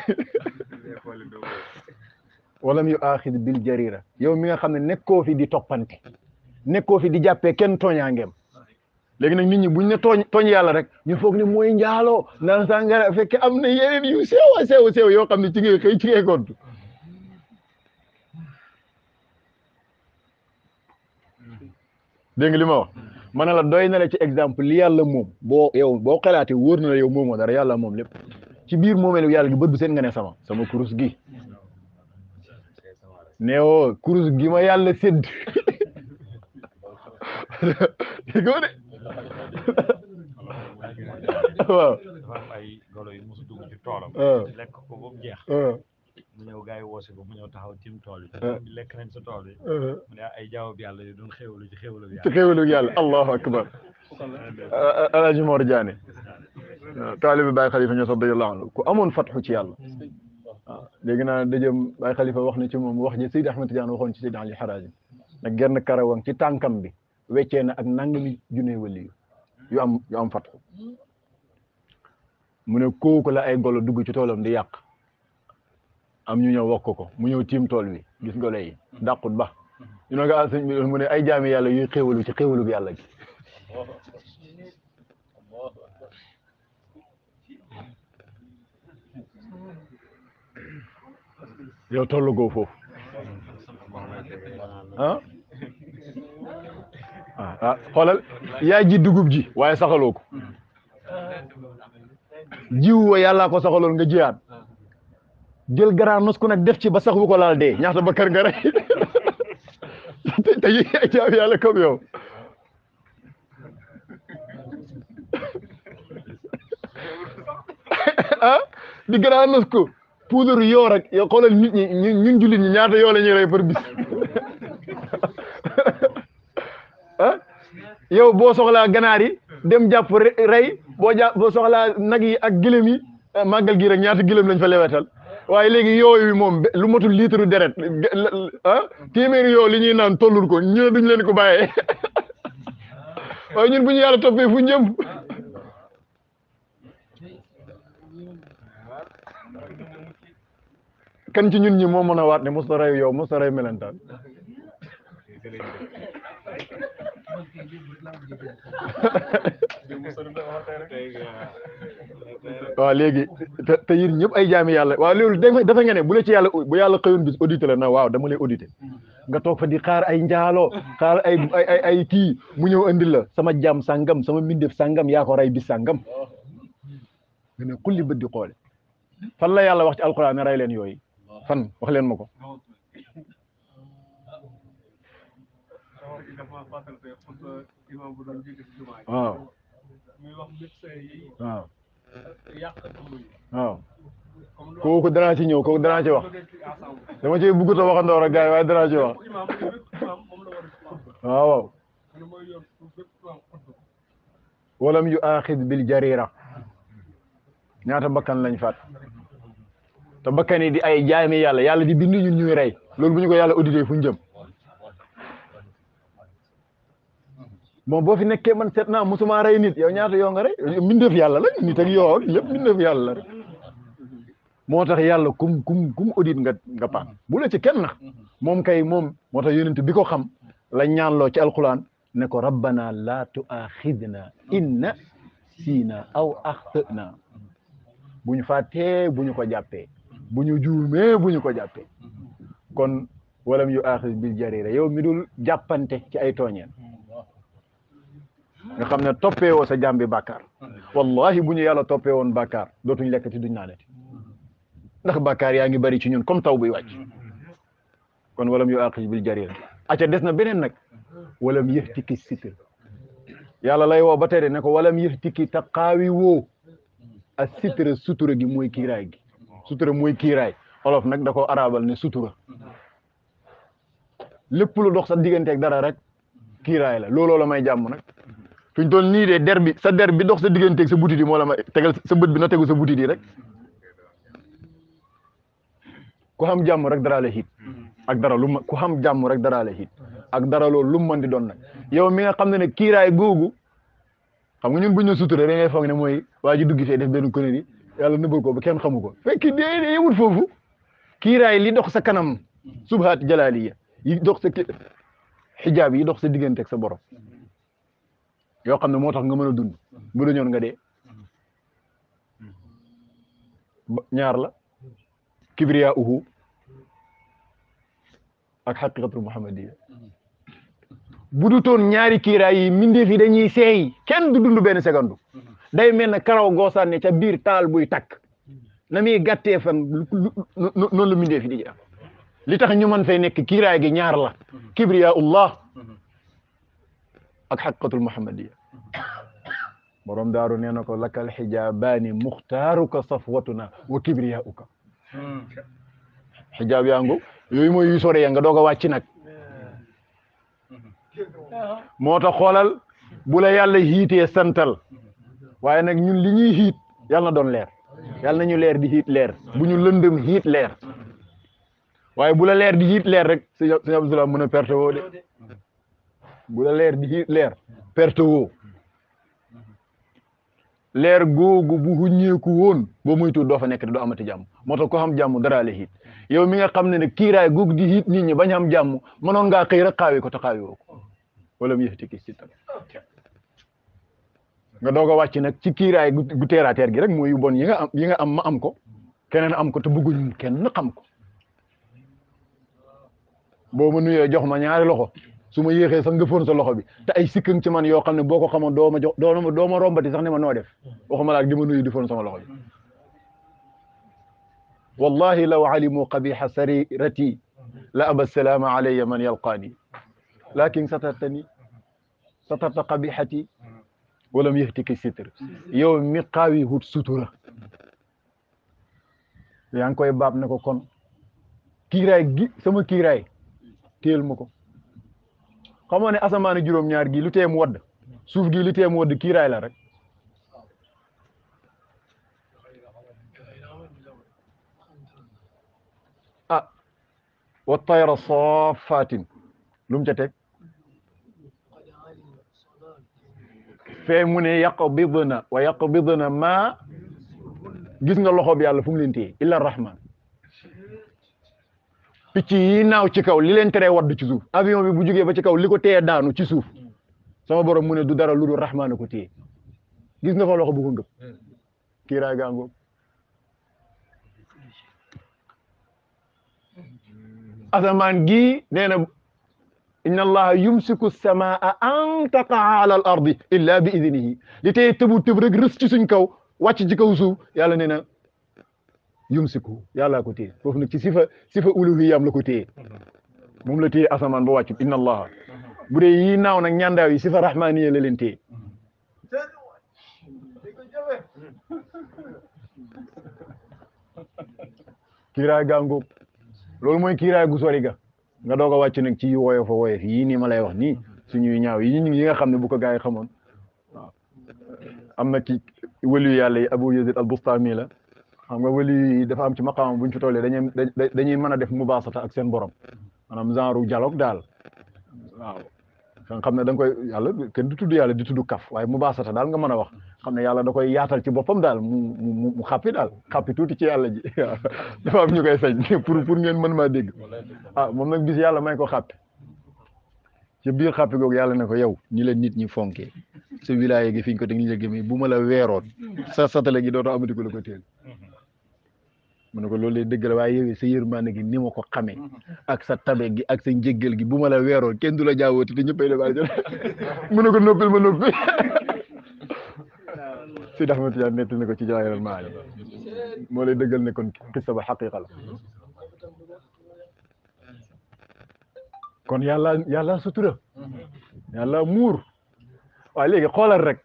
walam yu aaxid bil jarira yow mi nga xam ne nekkoo fi di toppante nekkoo fi di jàppee kenn tooñaangeem léegi nag nit ñi buñ ne tooñ yàlla rek ñu foog ne mooy njaaloo naan sàngara fekke am na yeneen yu sew yoo xam ne ci ngay xëy ci ngay gont dégg nga li ma wax ma ne la doy na la ci exemple li yàlla moom boo xalaatee wóor na la yow moomoo dara yàlla moom lépp ci biir moomeelu yàlla gi bët bu seen nga ne sama kurus gi neewoo kurus gi ma yàlla sédd déggoo de waaw dafa am ay golo yu mosu dugg ci toolam lekk ko ba mu jeex mu ñëw gars yi woosi ko mu ñëw taxaw tim tool yi lekk nañ sa tool yi mu ne ay jaawab yàlla yu doon xéwalu ci xéwalu ci yàlla xéwalu yàlla allahu akbar alaaji Mor Diané taalibi Baye Khalifa Niass radiyallahu anhu ku amoon fatxu ci yàlla waaw léegi naa dëjëm Baye Khalifa wax na ci moom wax ji Seydi Ahmed Tidiane waxoon ci Seydi Ali Haraji nag genn karawang ci tànkam bi weccee na ak nangami junne wali yu am fatxu mu ne kooku la ay golo dugg ci toolam di yàq am ñu ñëw wax ko mu ñëw tiim tool wi gis golo yi dàqut ba ñu ne nga sëñ bi mu ne ay jaami yàlla yuy xéwalu ci xéwalu yàlla gi yow tollu goo foofu xoolal yaa ji dugub ji waaye saxaloo ko jiw wa yàllaa ko saxaloon nga jiyaat jël garaan nos ku nag def ci ba sax bu ko laal dee ñaata ba kër nga rey te yi ay jaam yàlla comme yow di garaan nos ko poudre yoo rek yow xoolal nit ñi ñun jullit ñi ñaata yoo la ñuy rey par bis yow boo soxlaa ganaar yi dem jàpp rey boo soxlaa nag yi ak gëlëm yi màggal gi rek ñaata gëlëm lañ fa lewetal waaye léegi yooyu moom lu matul litre deret téeméeri yoo li ñuy naan tollul ko ñu ne duñ leen ko bàyyee waaye ñun bu ñu yàlla toppee fu jëm kan ci ñun ñi moo mën a waat ne mos ta rey yow mos ta rey melentaan waaw léegi te yéen ñëpp ay jaami yàlla waaw loolu dafa nga ne bu la ci yàlla bu yàlla xëyoon bis audité la na waaw dama lay audité nga toog fa di xaar ay njaaloo xaar ay kii mu ñëw andil la sama jaam sàngam sama mbindeef sàngam yaa ko rey bis sàngam nga ne kulli bët di xoole fan la yàlla wax ci alquran ne rey leen yooyu fan wax leen ma ko waaw waaw waaw kooku danaa ci ñëw kooku danaa ci wax dama ci bëggut a waxandoo rek gars yi waaye danaa ci wax waaw waaw walam yu aaxid bil jarira ñaata bakkan lañ faat te bakkan yi di ay jaami yàlla yàlla di bind ñun ñuy rey loolu bu ñu ko yàlla audité fu ñu jëm bon boo fi nekkee man seet naa musuma rey nit yow ñaata yoo nga rey mbindeef yàlla la nit ak yoo ak lépp mbindeef yàlla la rek moo tax yàlla kum audit nga paan bu la ci kenn na moom kay moom moo tax yonent bi ko xam la ñaanloo ci alquran ne ko rabbana la tuaxidna inna siina aw axtana bu ñu fàttee bu ñu ko jàppee bu ñu juumee bu ñu ko jàppee kon walam yu axid bil jarira yow mi dul jàppante ci ay tooñeen nga xam ne toppee woo sa jàmbi bàkkaar wallahi bu ñu yàlla toppee woon bàkkaar dootuñ lekkati duñ naanati ndax bàkkaar yaa ngi bari ci ñun comme taw buy wàcc kon walam yu aqij bil jarira aca des na beneen nag walam yëftiki sitr yàlla lay woo ba tey de ne ko walam yëftiki taqaawi woo a sitra sutura gi mooy kiiraay gi sutura mooy kiiraay olof nag da ko arabal ne sutura lépp lu dox sa digganteeg dara rek kiiraay la looloo la may jàmm nag fuñ toll nii de der bi dox sa digganteeg sa butit yi moo la may tegal sa bët bi na tegu sa butit yi rek ku xam jàmm rek dara la xiit ak dara lu ku xam jàmm rek dara la xiit ak dara loolu lu mu mën di doon nag yow mi nga xam ne kiiraay googu xam nga ñun buñ ne sutura da ngay foog ne mooy waa ji dugg fee def benn connerie yàlla nëbbal ko ba kenn xamu ko fekk dee yemut foofu kiiraay li dox sa kanam subhaat jalaaliya yi dox sa xijaab yi dox sa digganteeg sa borom yoo xam ne moo tax nga mën a dund bu la ñoon nga dee ñaar la kibriya uhu ak xaqiqatul muhammadiya bu du toon ñaari kiiraay yi mbindeef yi dañuy seey kenn du dund benn seconde day mel ne karaw goosaanne ca biir taal buy takk na muy gàttee fan noonu la mbindeef yi di am li tax ñu mën fay nekk kiiraay gi ñaar la kibriya ullah ak xaqiqatul muhammadiya borom daaru nee na ko lakal xijaabaani muxtaaruka safwatuna wa kibriyauka xijaab yaa ngu yooyu mooy yu sore ya nga doog a wàcc nag moo tax xoolal bu la yàlla hiitee santal waaye nag ñun li ñuy hiit yàlla na doon leer yàlla nañu leer di hiit leer bu ñu lëndëm hiit leer waaye bu la leer di hiit leer rek sëñ Abdoulaye mën a perte woo de bu la leer di hiit leer perte woo leer googu bu huññeeku woon boo moytu doo fa nekk te doo amati jàmm moo tax ko xam jàmm dara la hiit yow mi nga xam ne ne kiiraay googu di hiit nit ñi bañ am jàmm mënoon ngaa xëy rek xaawi ko te xaawi woo ko wala mu yëxti ki si tam nga doog a wàcc nag ci kiiraay gu terre à terre gi rek mooy yu bon yi nga am ma am ko keneen am ko te bëgguñ kenn xam ko boo ma nuyee jox ma ñaari loxo su ma yéexee sax nga fóon sa loxo bi te ay sikkang ci man yoo xam ne boo ko xamoon doo ma jox doo ma rombati sax ne ma noo def waxuma laak di ma nuyu di fóon sama loxo bi wallahi law alimu qabiha sarirati la aba salaama alayya man yalqaani lakin satarta qabihati walam yëhtiki sitr yow mi xaawi hut sutura yaa ngi koy baab ne ko kon kiiraay gi sama kiiraay téel ma ko xamoo ne asamaani juróom-ñaar gi lu tee mu wadd suuf gi lu tee mu wadd kiiraay la rek ah wa tayra safatin lu mu ca teg fee mu ne yaqbidna wa yaqbidna ma gis nga loxo bi yàlla fu mu leen téye illa rahman picc yi naaw ci kaw li leen teree wadd ci suuf avion bi bu jógee ba ci kaw li ko téye daanu ci suuf sama borom mu ne du dara lu dul rahman ko téye gis nga fa loxo bu ko ngëp kiiraay gaango asamaan gi nee na inna allaha yumsiku samaa an taqaa ala al ardi illa bi idnihi li tey tëbu tëb rek rës ci suñ kaw wàcc ci kaw suuf yàlla nee na yumsiku yàllaa ko téye foofu nag ci sifa uluhiyam la ko téye moom la téye asamaan ba wàccut inna allaha bu dee yii naaw nag ñandaaw yi sifa rahmaniya la leen téye kiiraay gàngoog loolu mooy kiiraay gu sori ga nga doog a wàcc nag ci woyof a woyof yii nii ma lay wax nii suñuy ñaaw yi nga xam ne bu ko gaa yi xamoon waaw am na ci waliyu yàlla yi Abu Yazid al-Bustami la xam nga waliyu yi dafa am ci maqaam buñ ci tollee dañuy mën a def mubaasata ak seen borom maanaam genre dialogue daal waaw nga xam ne da nga koy yàlla kenn du tudd yàlla di tudd kaf waaye mubaasata daal nga mën a wax xam ne yàlla da koy yaatal ci boppam daal mu xàppi daal xàppi tuuti ci yàlla ji waaw dafa am ñu koy sañ pour ngeen mën maa dégg ah moom nag bis yàlla may ko xàppi ci biir xàppi googu yàlla ne ko yow ñi la nit ñi fonkee sa wilaya gi fi ñu ko teg ni la gëmee bu ma la weeroon sa satale gi dootoo amati ko la ko teel mu ne ko loolu lay dëgg la waaye yow sa yërmande gi ni ma ko xamee ak sa tabe gi ak sa njëggal gi bu ma la weeroon kenn du la jaawooti te ñëppay def aljana mu ne ko noppil ma noppi si dax ma tijaan nettali na ko ci Jawaahirul Maani moo lay dëggal ne kon xissa ba xaqiqa la kon yàlla sutura yàlla muur waaw léegi xoolal rek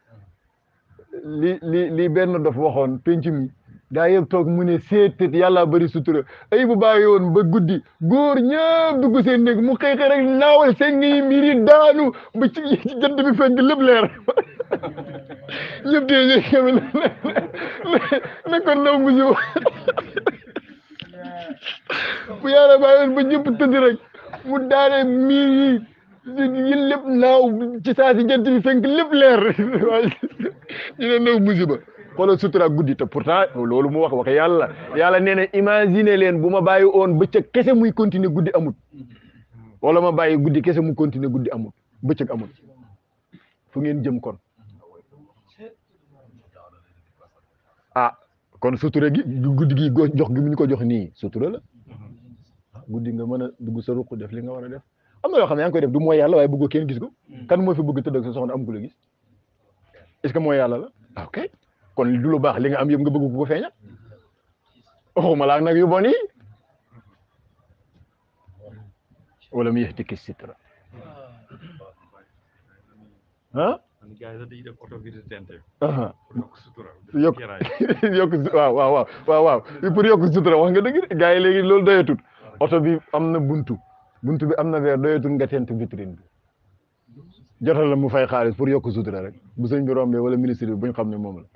li benn dof waxoon penc mi gaa yëpp toog mu ne seetet yàlla bëri sutura ay bu bàyyi woon ba guddi góor ñëpp dugg seen néeg mu xëy rek naawal seen ngi mbir yi daanu ba ci jant bi fenk lépp leer ñëpp tee xame ne kon naw musi bu yàlla bàyyi woon ba ñëpp tëdd rek mu daane miir yi lépp naaw ci saa si jant bi fenk lépp leer waaye ñu ne naw musiba xoolal sutura guddi te pourtant loolu mu wax yàlla nee na imaginer leen bu ma bàyyi woon bëccëg kese muy continuer guddi amut wala ma bàyyi guddi kese mu continuer guddi amut bëccëg amut fu ngeen jëm kon ah kon sutura gi guddi gi jox gi mu ñu ko jox nii sutura la guddi nga mën a dugg sa ruq def li nga war a def am na yoo xam ne yaa ngi koy def du mooy yàlla waaye bëggoo kenn gis ko kan moo fi bëgg tëdd ak sa soxna am ku la gis est-ce que mooy yàlla la ok kon du lu baax li nga am yëpp nga bëgg ko feeñal waxuma laa nag yu bon yi wala mu yëhtiki sitra ah man gars yi sax dañuy def oto bi de tente aha pour yokk sutura yokk kiraay waaw pour yokk sutura wax nga dëgg de gars yi léegi loolu doyatul oto bi am na buntu bi am na verre doyatul nga tent vitrine bi jotal la mu fay xaalis pour yokk sutura rek bu sëñ bi rombee wala ministre bi buñ xam ne moom la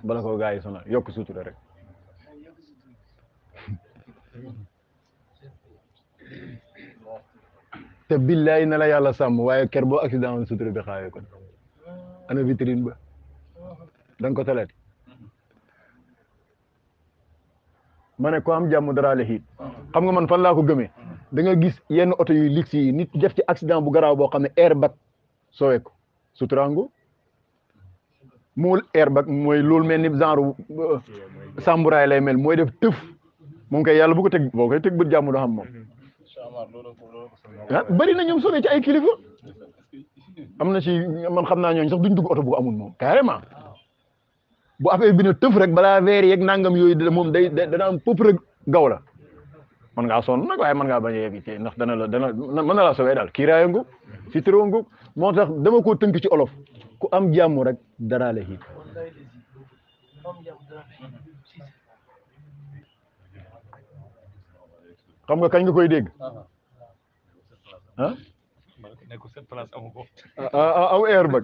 bala ko gars yi sonal yokk sutura rek te billaay na la yàlla sàmm waaye ker boo accident woon sutura bi xaawee ko ana vitrine ba da nga ko talaati ma ne ko am jàmm dara la xiit xam nga man fan laa ko gëmee da nga gis yenn oto yu lix yi nit def ci accident bu garaaw boo xam ne airbag soowee ko suturaango muul airbag mooy loolu mel ni genre samburaay lay mel mooy def tëf moom kay yàlla bu ko teg boo koy teg bët jàmm doo xam moom ah bëri na ñoom soowee ci ay kilifa am na ci man xam naa ñooñu sax duñ dugg oto bu amul moom carrément bu affaire bi ne tëf rek balaa weer yeeg nangam yooyu moom dana am pëpp rek gaw la man ngaa sonn nag waaye man ngaa bañ a yegg ci ndax mën na la sowee daal kiiraaya ngug si tëroo ngug moo tax dama koo tënk ci olof ku am jàmm rek dara la xiit xam nga kañ nga koy dégg ah nekkul cette place amu ko aw airbag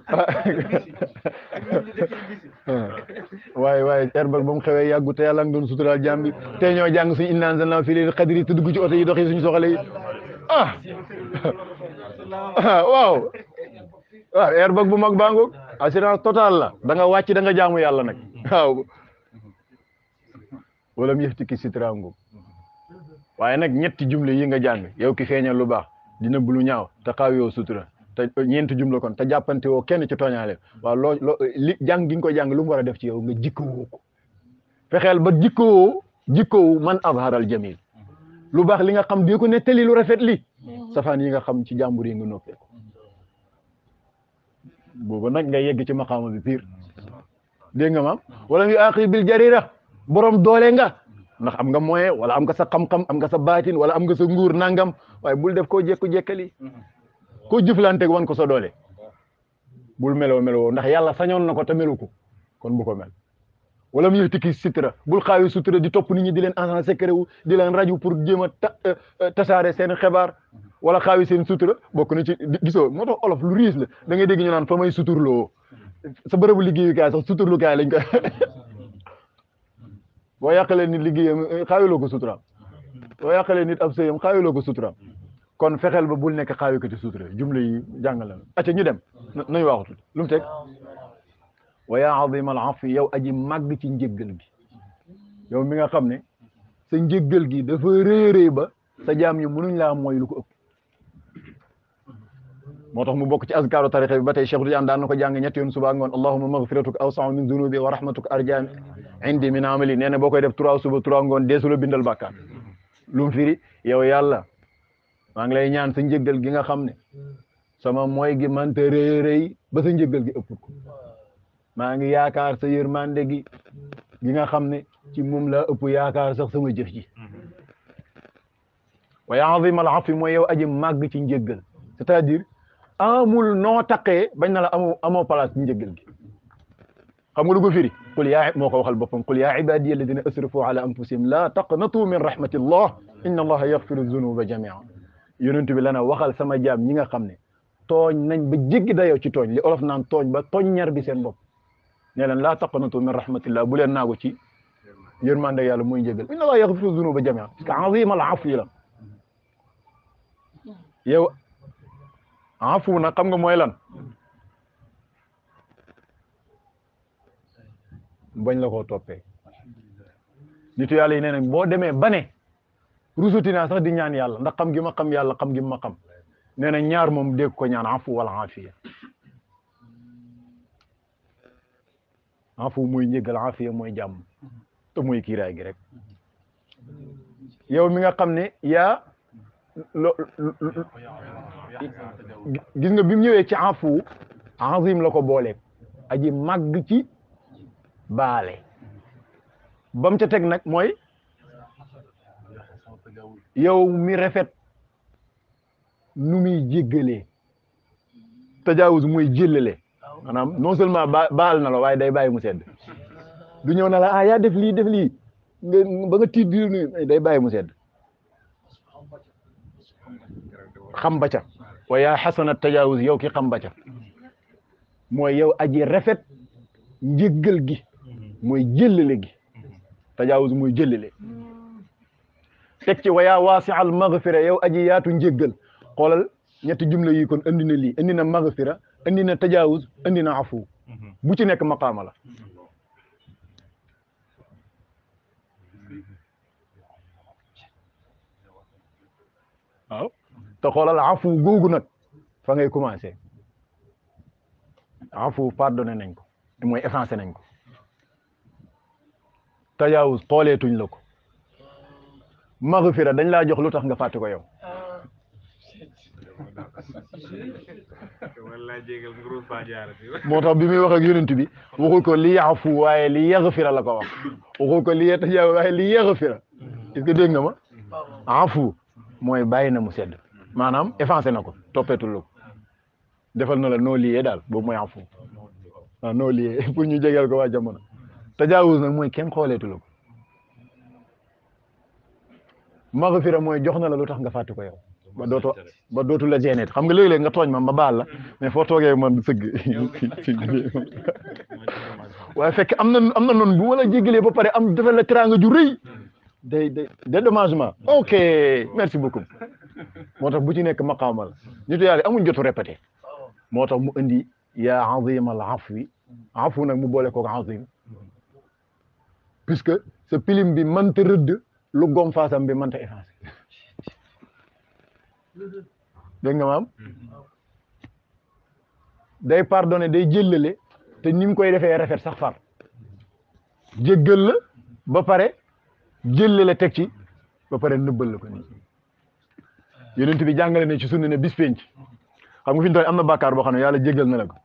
waaye airbag ba mu xewee yàggu te yàlla nga doon suturaal jàmm bi te ñoo jàng suñu inna anzalnaa fii laylatil qadri te dugg ci oto yi doxi suñu soxla yi waaw airbag bu mag bangoog assurance totale la da nga wàcc da nga jaamu yàlla nag waaw wala mu yëftiki sitrango waaye nag ñetti jumle yi nga jàng yow ki feeñal lu baax dina bulu ñaaw te xaawoo sutura te ñeenti jumla kon te jàppante woo kenn ci tooñaale waaw li jàng gi nga ko jàng lu mu war a def ci yow nga jikkowoo ko fexeel ba jikkowoo man azharal jamil lu baax li nga xam di ko nettali lu rafet li safaan yi nga xam ci jàmbur yi nga noppee ko booba nag nga yegg ci maqaama bi pire dégg nga maam wala yu aqi bil jarira borom doole nga ndax am nga moyen wala am nga sa xam-xam am nga sa baatin wala am nga sa nguur nangam waaye bul def koo jekku-jekkali koo jëflanteeg wan ko sa doole bul meloo ndax yàlla sañoon na ko te melu ko kon bu ko mel wala mu yëkkati sutura bul xaawi sutura di topp nit ñi di leen agent secret wu di leen raju pour jéem a tasaare seen xibaar wala xaawi seen sutura bokk na ci gisoo moo tax olof lu riis la da ngay dégg ñu naan fa may suturloo sa bërëbu liggéeyukaay sax suturlukaay lañ ko boo yàqalee nit liggéeyam xaawiloo ko suturaam boo yàqalee nit ab sëyam xaawiloo ko suturaam kon fexeel ba bul nekk xaawi ko ci sutura jumle yi jàngal la acca ñu dem nañu waxutul lu mu teg wa yaa azima al afi yow aji màgg ci njéggal gi yow mi nga xam ne sa njéggal gi dafa réerée ba sa jaam ñu mënuñ laa mooy lu ko ëpp moo tax mu bokk ci azkaaru tarixa bi ba tey Cheikh Tidiane daan na ko jàng ñetti yoon suba ngoon allahumma maghfiratuka awsa'u min zunubi wa rahmatuka arja indi min amali nee na boo koy def 3 suba 3 ngoon deesu la bindal bàkkaar lu mu firi yow yàlla maa ngi lay ñaan sa njéggal gi nga xam ne sama mooy gi manta réeréy ba sa njéggal gi ëpp ko maa ngi yaakaar sa yërmande gi nga xam ne ci moom laa ëpp yaakaar sax sama jëf ji wa ya azim al afi mooy yow aji màgg ci njéggal c'est-à-dire amul noo taqee bañ na la amoo place ci njéggal gi xam nga lu ko firi qul yaa moo ko waxal boppam qul yaa ibadiya alladina asrafu ala anfusihim la taqnatu min rahmatillah inna allaha yaghfiru dhunuba jami'a yonent bi lana waxal sama jaam ñi nga xam ne tooñ nañ ba jéggi dayoo ci tooñ li olof naan tooñ ba tooñ ñar bi seen bopp ne leen laa taqnatu min rahmatillah bu leen naagu ci yërmande yàlla muy njéggal inna allaha yaghfiru dhunuba jami'a parce que azim al afwi la yow afu na xam nga mooy lan bañ la koo toppee nitu yàlla yi nee nañ boo demee ba ne rusuti naa sax di ñaan yàlla ndax xam gi ma xam yàlla xam gi ma xam nee na ñaar moom dégg ko ñaan afu wala afiya afu muy njëggal afiya mooy jàmm te muy kiiraay gi rek yow mi nga xam ne yaa gis nga bi mu ñëwee ci afu azim la ko booleeg aji màgg ci baale bam ca teg nag mooy yow mi rafet nu muy jéggalee tajaawuz mooy jëllale maanaam non seulement baal na la waaye day bàyyi mu sedd du ñëw na la yaa def lii ba nga tiit biir ni day bàyyi mu sedd xam ba ca wa yaa xasana tajaawuz yow ki xam ba ca mooy yow aji rafet njëggal gi mooy jëllale gi tajaawuz mooy jëllale teg ci wa yaa waasi'al maghfira yow aji yaatu njëggal xoolal ñetti jumla yi kon andi na lii andi na maghfira andi na tajaawuz andi na afu bu ci nekk maqaama la waaw te xoolal afu googu nag fa ngay commencé afu pardonné nañ ko mooy effacé nañ ko tajaawuz xooleetuñ la ko maghfira dañ laa jox lu tax nga fàtte ko yow moo tax bi muy wax ak yonent bi waxul ko li yaafu waaye li yaghfira la ko wax waxul ko li yatajaawaz waaye li yaghfira est-ce que dégg nga ma afu mooy bàyyi na mu sedd maanaam effacé na ko toppeetul la ko defal na la noo liyee daal boobu mooy afu waaw noo liyee pour ñu jegeel ko waa jamono tajaawuz nag mooy kenn xooleetu la ko maghfira mooy jox na la lu tax nga fàtte ko yow ba dootu la gêné xam nga léeg-léeg nga tooñ ma baal la mais foo toogee man sëgg waaye fekk am na noonu bu ma la jéggalee ba pare am defal la teraanga ju rëy day dédommagement ok merci beaucoup moo tax bu ci nekk maqaama la nitu yàlla amuñ jotu répété moo tax mu indi yaa azim al afwi afu nag mu boole kook azim puisque sa pilim bi mënta rëdd lu gom faasam bi mënta effacé dégg nga maam day pardonné day jëllale te ni mu koy defee rafet sax far jéggal la ba pare jëllale teg ci ba pare nëbbal la ko nii yonent bi jàngale ne ci sunna ne bis penc xam nga fi ñu toll am na bàkkaar boo xam ne yàlla jéggal na la ko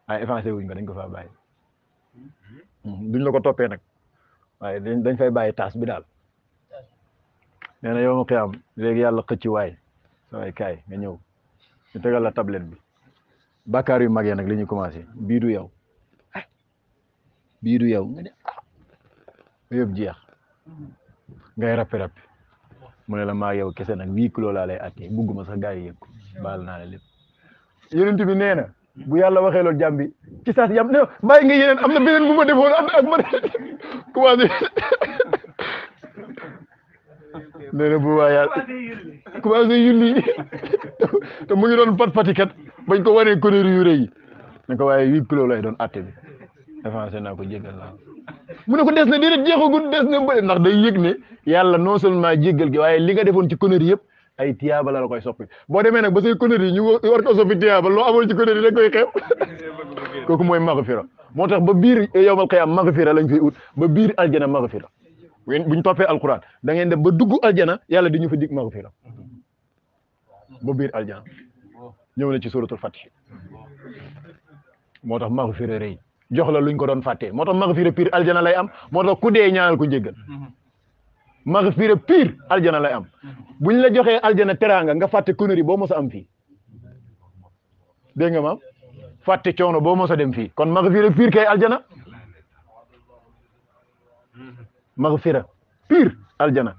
waaye effacé wuñ ko dañ ko faa bàyyi duñ la ko toppee nag waaye dañ fay bàyyi taas bi daal nee na yow ma xiyaam léegi yàlla xëcc waay waaye kaay nga ñëw ñu tegal la tablette bi bàkkaar yu mag yi nag li ñu commencé bii du yow nga ne yëpp jeex ngay rappi mu ne la maa yow kese nag 8 kilos laa lay attee bugguma sax gars yi yëg ko baal naa la lépp yonent bi nee na bu yàlla waxee loolu jàmm bi ci saa si yam ne bàyyi nga yeneen am na beneen bu ma defoon ak ma commencé nee na bu waa yàlla commencé yulli te mu ngi doon pat-patikat bañ ko wanee konnéri yu rëy yi ne ko waaye 8 kilos lay doon atte bi avancé naa ko jéggal naa mu ne ko des na déedéet jeexagul des na bëri ndax day yëg ne yàlla non seulement jéggal gi waaye li nga defoon ci konnéri yëpp ay tiyaaba la koy soppi boo demee nag ba say konnéri ñu war ko soppi tiyaaba loo amoon ci konnéri dañ koy xeeb kooku mooy maghfira moo tax ba biir yawmal qiyaam maghfira lañ fiy ut ba biir aljana maghfira buñ toppee alquran da ngeen dem ba dugg aljana yàlla di ñu fa dig maghfira ba biir aljana ñëw na ci suratul fatih moo tax maghfira rëy jox la luñ ko doon fàttee moo tax maghfira pire aljana lay am moo tax ku dee ñaanal ko njéggal maghfira pire aljana lay am buñ la joxee aljana teraanga nga fàtte konnéri boo mos a am fii dégg nga maam fàtte coono boo mos a dem fii kon maghfira pire kay aljana maghfira pire aljana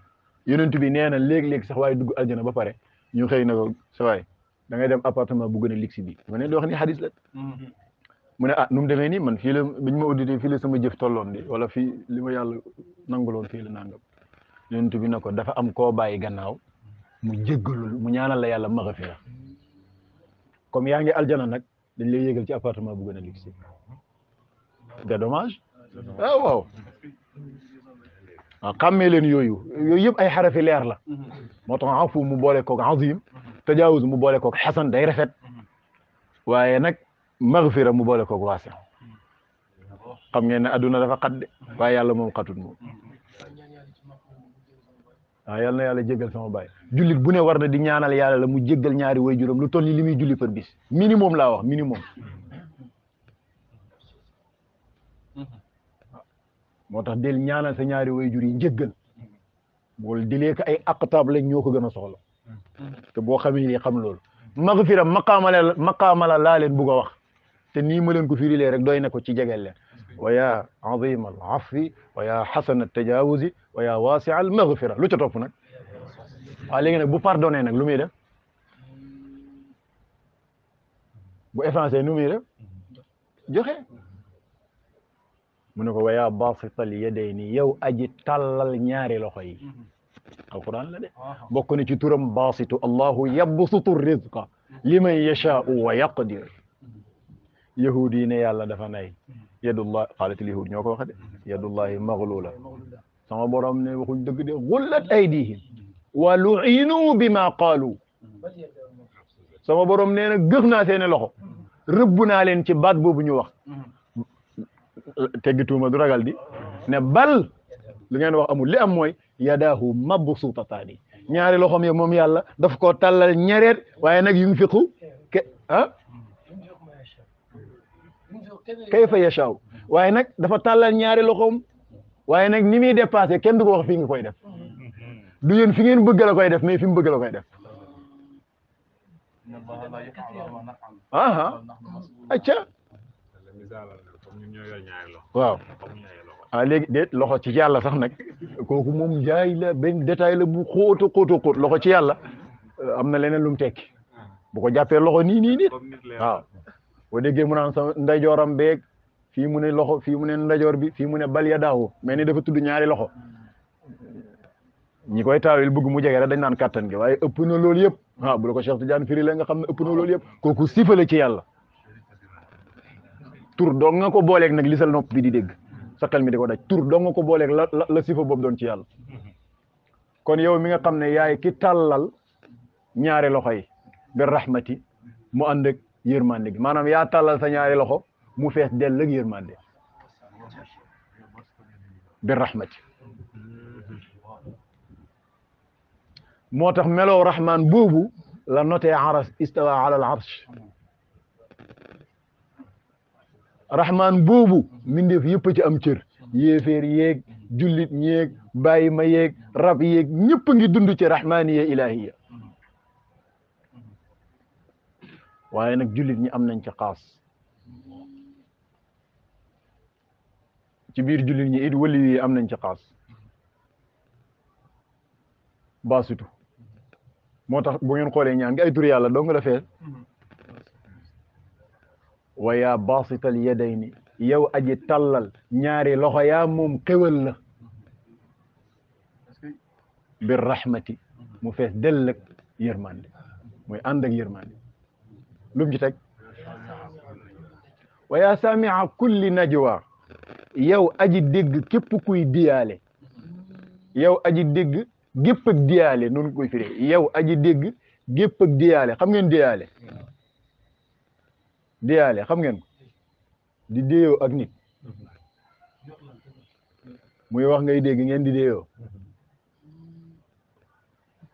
yonent bi nee na léeg-léeg sax waaye dugg aljana ba pare ñu xëy na ko sa waay da ngay dem appartement bu gën a luxe bi ma ne doo xam ni xadis la mu ne nu mu demee nii man fii la biñ ma audité fii la sama jëf tolloon di wala fii li ma yàlla nanguloon fii la nangam yonent bi na ko dafa am koo bàyyi gannaaw mu jéggalul mu ñaanal la yàlla maghfira comme yaa ngi aljana nag dañ lay yégal ci appartement bu gën a luxe c'est dommage waaw waaw xàmmee leen yooyu yëpp ay xarafi leer la moo tax afu mu boole koog azim tajaawuz mu boole koog xasan day rafet waaye nag maghfira mu boole koog waasi xam ngeen ne adduna dafa xat de waaye yàlla moom xatut moom waaw yal na yàlla jéggal sama baay jullit bu ne war na di ñaanal yàlla la mu jéggal ñaari way juróom lu toll ni li muy julli par bis minimum laa wax minimum moo tax del ñaanal sa ñaari way jur yi njéggal bool dilee ko ay aqtaab lañ ñoo ko gën a soxla te boo xamee lii xam loolu maghfira maqaamala laa leen bugg a wax te nii ma leen ko firilee rek doy na ko ci jegeel leen wa yaa azima al afwi wa yaa xasana al tajawuzi wa yaa wasia al maghfira lu ca topp nag waaw léegi nag bu pardonné nag lu muy def bu effacé nu muy def joxe mu ne ko wa yaa basital yadayni yow aji tàllal ñaari loxo yi alquran la de bokk na ci turam basitu allahu yabsutu rizqa liman yashaau wa yaqdir yahud yi ne yàlla dafa nay yadullah qaalatil yahud ñoo ko waxe de yadullahi maglula sama borom ne waxuñ dëgg de gullat aydihim wa lu'inu bima qaalu sama borom nee na gëx naa seeni loxo rëbb naa leen ci baat boobu ñu wax teggi tuuma du ragal di ne bal li ngeen wax amul li am mooy yadaahu mabsuutataani ñaari loxoom yi moom yàlla daf ko tàllal ñareet waaye nag yunfiqu kayfa yashaaw waaye nag dafa tàllal ñaari loxoom waaye nag ni muy dépassé kenn du ko wax fii nga koy def du yéen fi ngeen bëgg la koy def mais fi mu bëgg la koy def acca waaw léegi déet loxo ci yàlla sax nag kooku moom jaay la benn détail la bu xóotu xóot loxo ci yàlla am na leneen lu mu tekki bu ko jàppee loxo nii waaw boo déggee mu naan sa ndeyjooram beeg fii mu ne loxo fii mu ne ndeyjoor bi fii mu ne bal ya daawu mais ni dafa tudd ñaari loxo ñi koy taawil bëgg mu jege rek dañ naan kàttan gi waaye ëpp na loolu yëpp bu la ko Cheikh Tidiane firi la nga xam ne ëpp na loolu yëpp kooku sifale ci yàlla tur doo nga ko booleeg nag li sa nopp bi di dégg sa xel mi di ko daj tur doo nga ko booleeg la sifa boobu doon ci yàlla kon yow mi nga xam ne yaay ki tàllal ñaari loxo yi bi rahmati mu ànd ak yërmande gi maanaam yaa tàllal sa ñaari loxo mu fees dell ak yërmande bi rahmati moo tax meloo rahman boobu la noté aras istawa ala al arsh rahman boobu mindeef yëpp ci am cër yéeféer yéeg jullit ñéeg bàyyi ma yéeg rab yéeg ñëpp ngi dund ci rahmaniya ilahiya waaye nag jullit ñi am nañ ci xaas ci biir jullit ñi it wali yi am nañ ci xaas baasutu moo tax bu ngeen xoolee ñaan gi ay tur yàlla dong la fees wa yaa baasital yadayni yow aji tàllal ñaari loxo yaa moom xéwal la bir rahmati mu fees dell ak yërmande muy ànd ak yërmande lu mu ci teg wa yaa samia kulli najwa yow aji dégg képp kuy diyaale yow aji dégg gépp ak diyaale noonu koy firee yow aji dégg gépp ak diyaale xam ngeen diyaale xam ngeen ko di déyoo ak nit muy wax ngay dégg ngeen di déyoo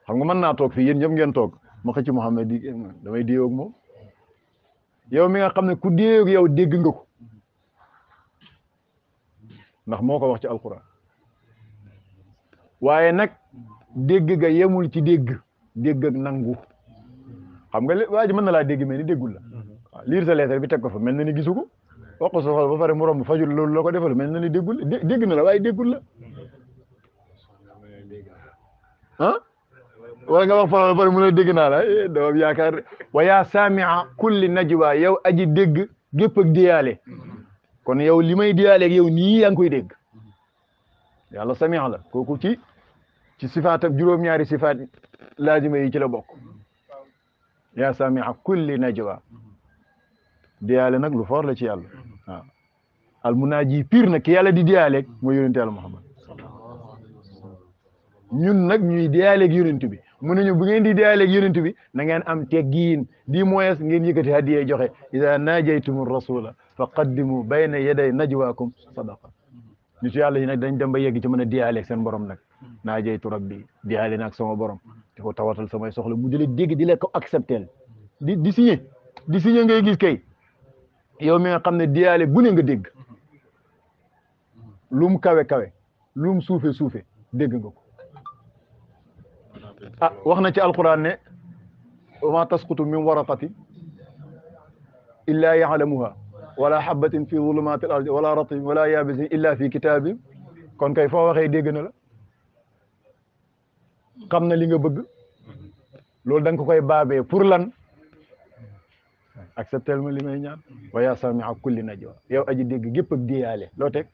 xam nga mën naa toog fii yéen ñëpp ngeen toog ma xëcc Mouhamed di damay déyoo ak moom yow mi nga xam ne ku déyoo ak yow dégg nga ko ndax moo ko wax ci alquran waaye nag dégg ga yemul ci dégg ak nangu xam nga waa ji mën na laa dégg mais ni déggul la waaw lire sa lettre bi teg ko fa mel na ni gisu ko wax ko soxal ba pare mu romb fajul loolu loo ko defal mel na ni déggul dégg na la waaye déggul la wala nga wax fa ba pare mu ne dégg naa la doom yaakaar wa yaa saamia kulli najwa yow aji dégg gépp ak diyaale kon yow li may diyaale ak yow nii yaa ngi koy dégg yàlla samia la kooku ci sifaat ak juróom-ñaari sifaat laazima yi ci la bokk yaa saamia kulli najwa diyaale nag lu foor la ci yàlla waaw al munaaji pire nag ki yàlla di diyaaleeg mooy yonente yàlla Muhammad ñun nag ñuy diyaaleeg yonent bi mu ne ñu bu ngeen di diyaaleeg yonent bi na ngeen am teggiin di moyes ngeen yëkkati hadiyee joxe ida najaytumu rasula fa qaddimu bayna yaday najwaakum sadaqa ñu ci yàlla yi nag dañ dem ba yegg ci mën a diyaaleeg seen borom nag najaytu rabbi diyaale naag sama borom di ko tawatal samay soxla mu jële dégg di la ko accepter di signé ngay gis kay yow mi nga xam ne diyaale bu ne nga dégg lum kawe lum suufe dégg nga ko wax na ci alquran ne wa ma tasqutu min waraqatin illa ya'lamuha wala habatin fi zulumaati al ardi wala ratbin wala yabisin illa fi kitaabin kon kay foo waxee dégg na la xam na li nga bëgg loolu da nga ko koy baabee pour lan acceptel ma li may ñaan wa yaa sami'a kulli najwa yow aji dégg gépp ak diyaale loo teg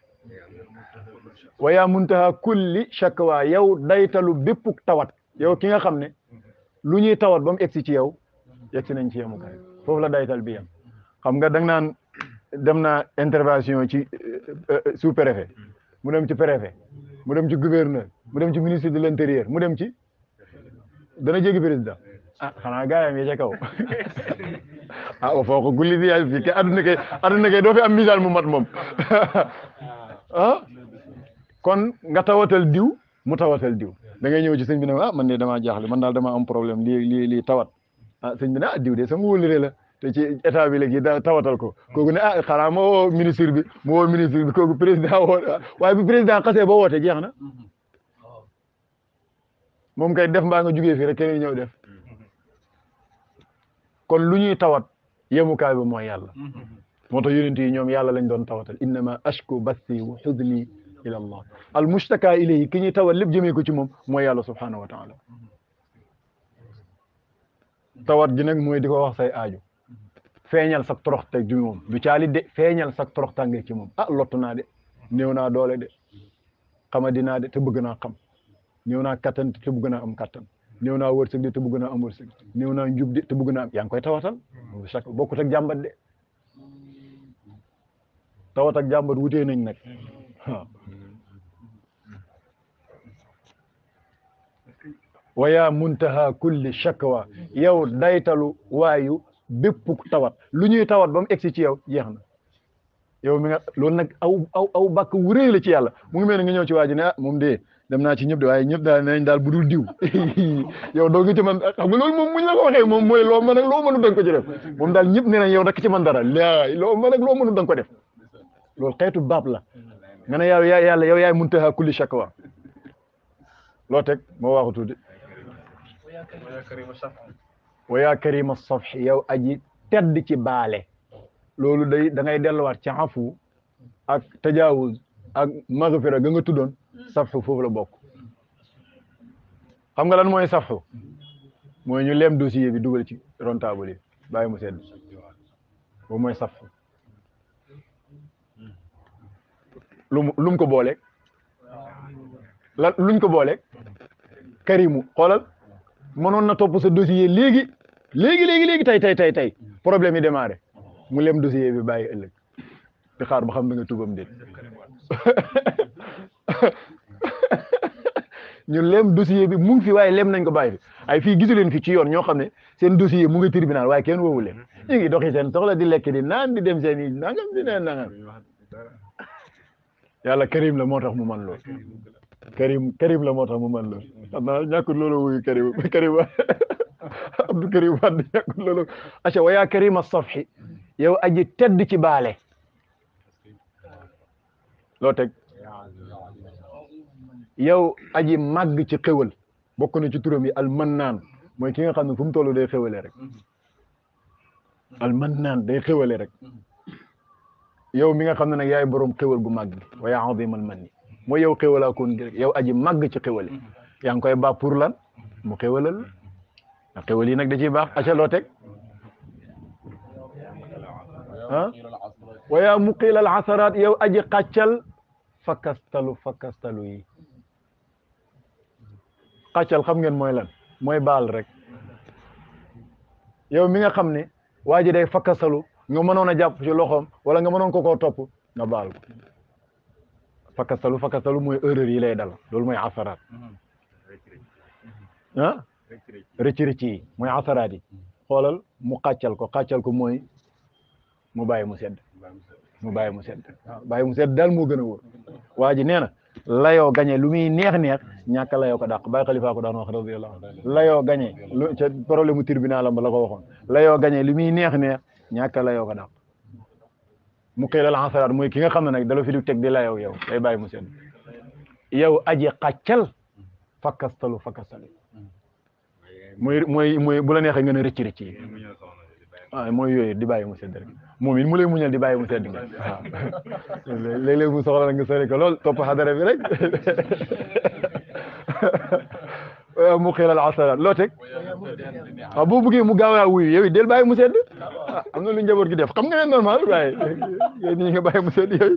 wa yaa muntaha kulli shakwa yow daytalu béppuk tawat yow ki nga xam ne lu ñuy tawat ba mu egsi ci yow egsi nañ ci yemukaay foofu la daytal bi yam xam nga da nga naan dem na intervention ci sous préfet mu dem ci préfet mu dem ci gouverneur mu dem ci ministre de l'intérieur mu dem ci dana jéggi président ah xanaa gaayam yi ca kaw ah o foo ko gulli bi fii ke adduna kay doo fi am misaal mu mat moom ah kon nga tawatal diw mu tawatal diw da ngay ñëw ci sëñ bi ne ah man de damaa jaaxle man daal damaa am problème lii tawat ah sëñ bi ne ah diw de sama wóolure la te ci état bi léegi da tawatal ko kooku ne ah xanaa ma woo ministre bi kooku président woo waaye bi président xasee ba woote jeex na moom kay def mbaa nga jugee fii rek keneen ñëw def kon lu ñuy tawat yemukaay ba mooy yàlla moo tax yonent yi ñoom yàlla lañ doon tawatal innama ashku bathi wa huzni ila allah al mushtaka ilayhi ki ñuy tawat lépp jëmee ko ci moom mooy yàlla subhanahu wa taala tawat gi nag mooy di ko wax say aaju feeñal sak torox teg ci moom du caali de feeñal sak torox tàngee ci moom ah lottu naa de néew naa doole de xamadi naa de te bëgg naa xam néew naa kattan te bëgg naa am kattan néew naa wërsëg de te bëgg naa am wërsëg néew naa njub de te bëgg naa am yaa ngi koy tawatal chaque bokkut ak jàmbat de tawat ak jàmbat wutee nañ nag waaw wa yaa muntaha kulli shakwa yow daytalu waayu bépp tawat lu ñuy tawat ba mu egsi ci yow jeex na yow mi nga loolu nag aw bàkk wu rëy la ci yàlla mu ngi mel ne nga ñëw ci waa ji ne ah moom de dem naa ci ñëpp de waaye ñëpp daal nañ daal bu dul diw yow doo nga ci man xam nga loolu moom muñ la ko waxee moom mooy loo mën ak loo mënu danga ko ci def moom daal ñëpp ne nañ yow rek ci man dara laay loo mën ak loo mënu danga ko def loolu xeetu baab la nga ne yow yàlla yow yaay muntaha kulli shakwa loo teg moo waxu tuuti wa yaa karima safhi yow aji tedd ci baale loolu day da ngay delluwaat ci afu ak tajaawuz ak maghfira ga nga tuddoon safhu foofu la bokk xam nga lan mooy safhu mooy ñu leem dossier bi dugal ci ron table yi bàyyi mu sedd boobu mooy safhu lum ko booleeg lan luñ ko booleeg karimu xoolal mënoon na topp sa dossier léegi tey problème yi démarré mu lem dossier bi bàyyi ëllëg di xaar ba xam da nga tubam déet ñu lem dossier bi mu ngi fi waaye lem nañ ko bàyyi fi ay fii gisu leen fi ci yoon ñoo xam ne seen dossier mu ngi tribunal waaye kenn woowu leen ñu ngi doxi seen soxla di lekk di naan di dem seen i nangam di neen nangam yàlla karim la moo tax mu man lool karim la moo tax mu man lool xam naa ñàkkul loolu wuyu karim Abdou Karim Wade ñàkkul loolu aca wa yaa karima safhi yow aji tedd ci baale loo teg yow aji màgg ci xéwal bokk na ci turam yi almannaan mooy ki nga xam ne fu mu toll day xéwale rek almannaan day xéwale rek yow mi nga xam ne nag yaay borom xéwal gu màgg wa yaa azimal manni mooy yow xéwalaa koon gi rek yow aji màgg ci xéwale yaa ngi koy baax pour lan mu xéwalal la xéwal yi nag da ciy baax aca loo teg ah wa yaa muqil al asaraat yow aji xàccal fakkastalu yi xàccal xam ngeen mooy lan mooy baal rek yow mi nga xam ne waa ji day fakkastalu nga mënoon a jàpp ci loxoom wala nga mënoon ko koo topp nga baal ko fakkastalu mooy erreur yi lay dal loolu mooy asaraat ah rëcc yi mooy asaraat yi xoolal mu xàccal ko mooy mu bàyyi mu sedd waaw bàyyi mu sedd daal moo gën a wóor waa ji nee na layoo gañe lu muy neex ñàkk layoo ko dàq bàyyi xalifa ko daan wax radiyallahu anhu layoo gañe lu ca problème mu tribunal am ba la ko waxoon layoo gañe lu muy neex ñàkk layoo ko dàq mu xiilal asaraat mooy ki nga xam ne nag dala fi du teg di layoo yow day bàyyi mu sedd yow aji xàccal fakkastalu mooy bu la neexee nga ne rëcc rëcc yi waaw mooy yooyu di bàyyi mu sedd rek moom it mu lay muñal di bàyyi mu sedd nga waaw léeg-léeg mu soxla nga sori ko lool topp xadara bi rek mu xiilal asalaat loo teg waaw boo bëggee mu gaaw a wuyu yow it del bàyyi mu sedd am na lu njaboot gi def xam nga ne normal waaye yow nii nga bàyyi mu sedd yow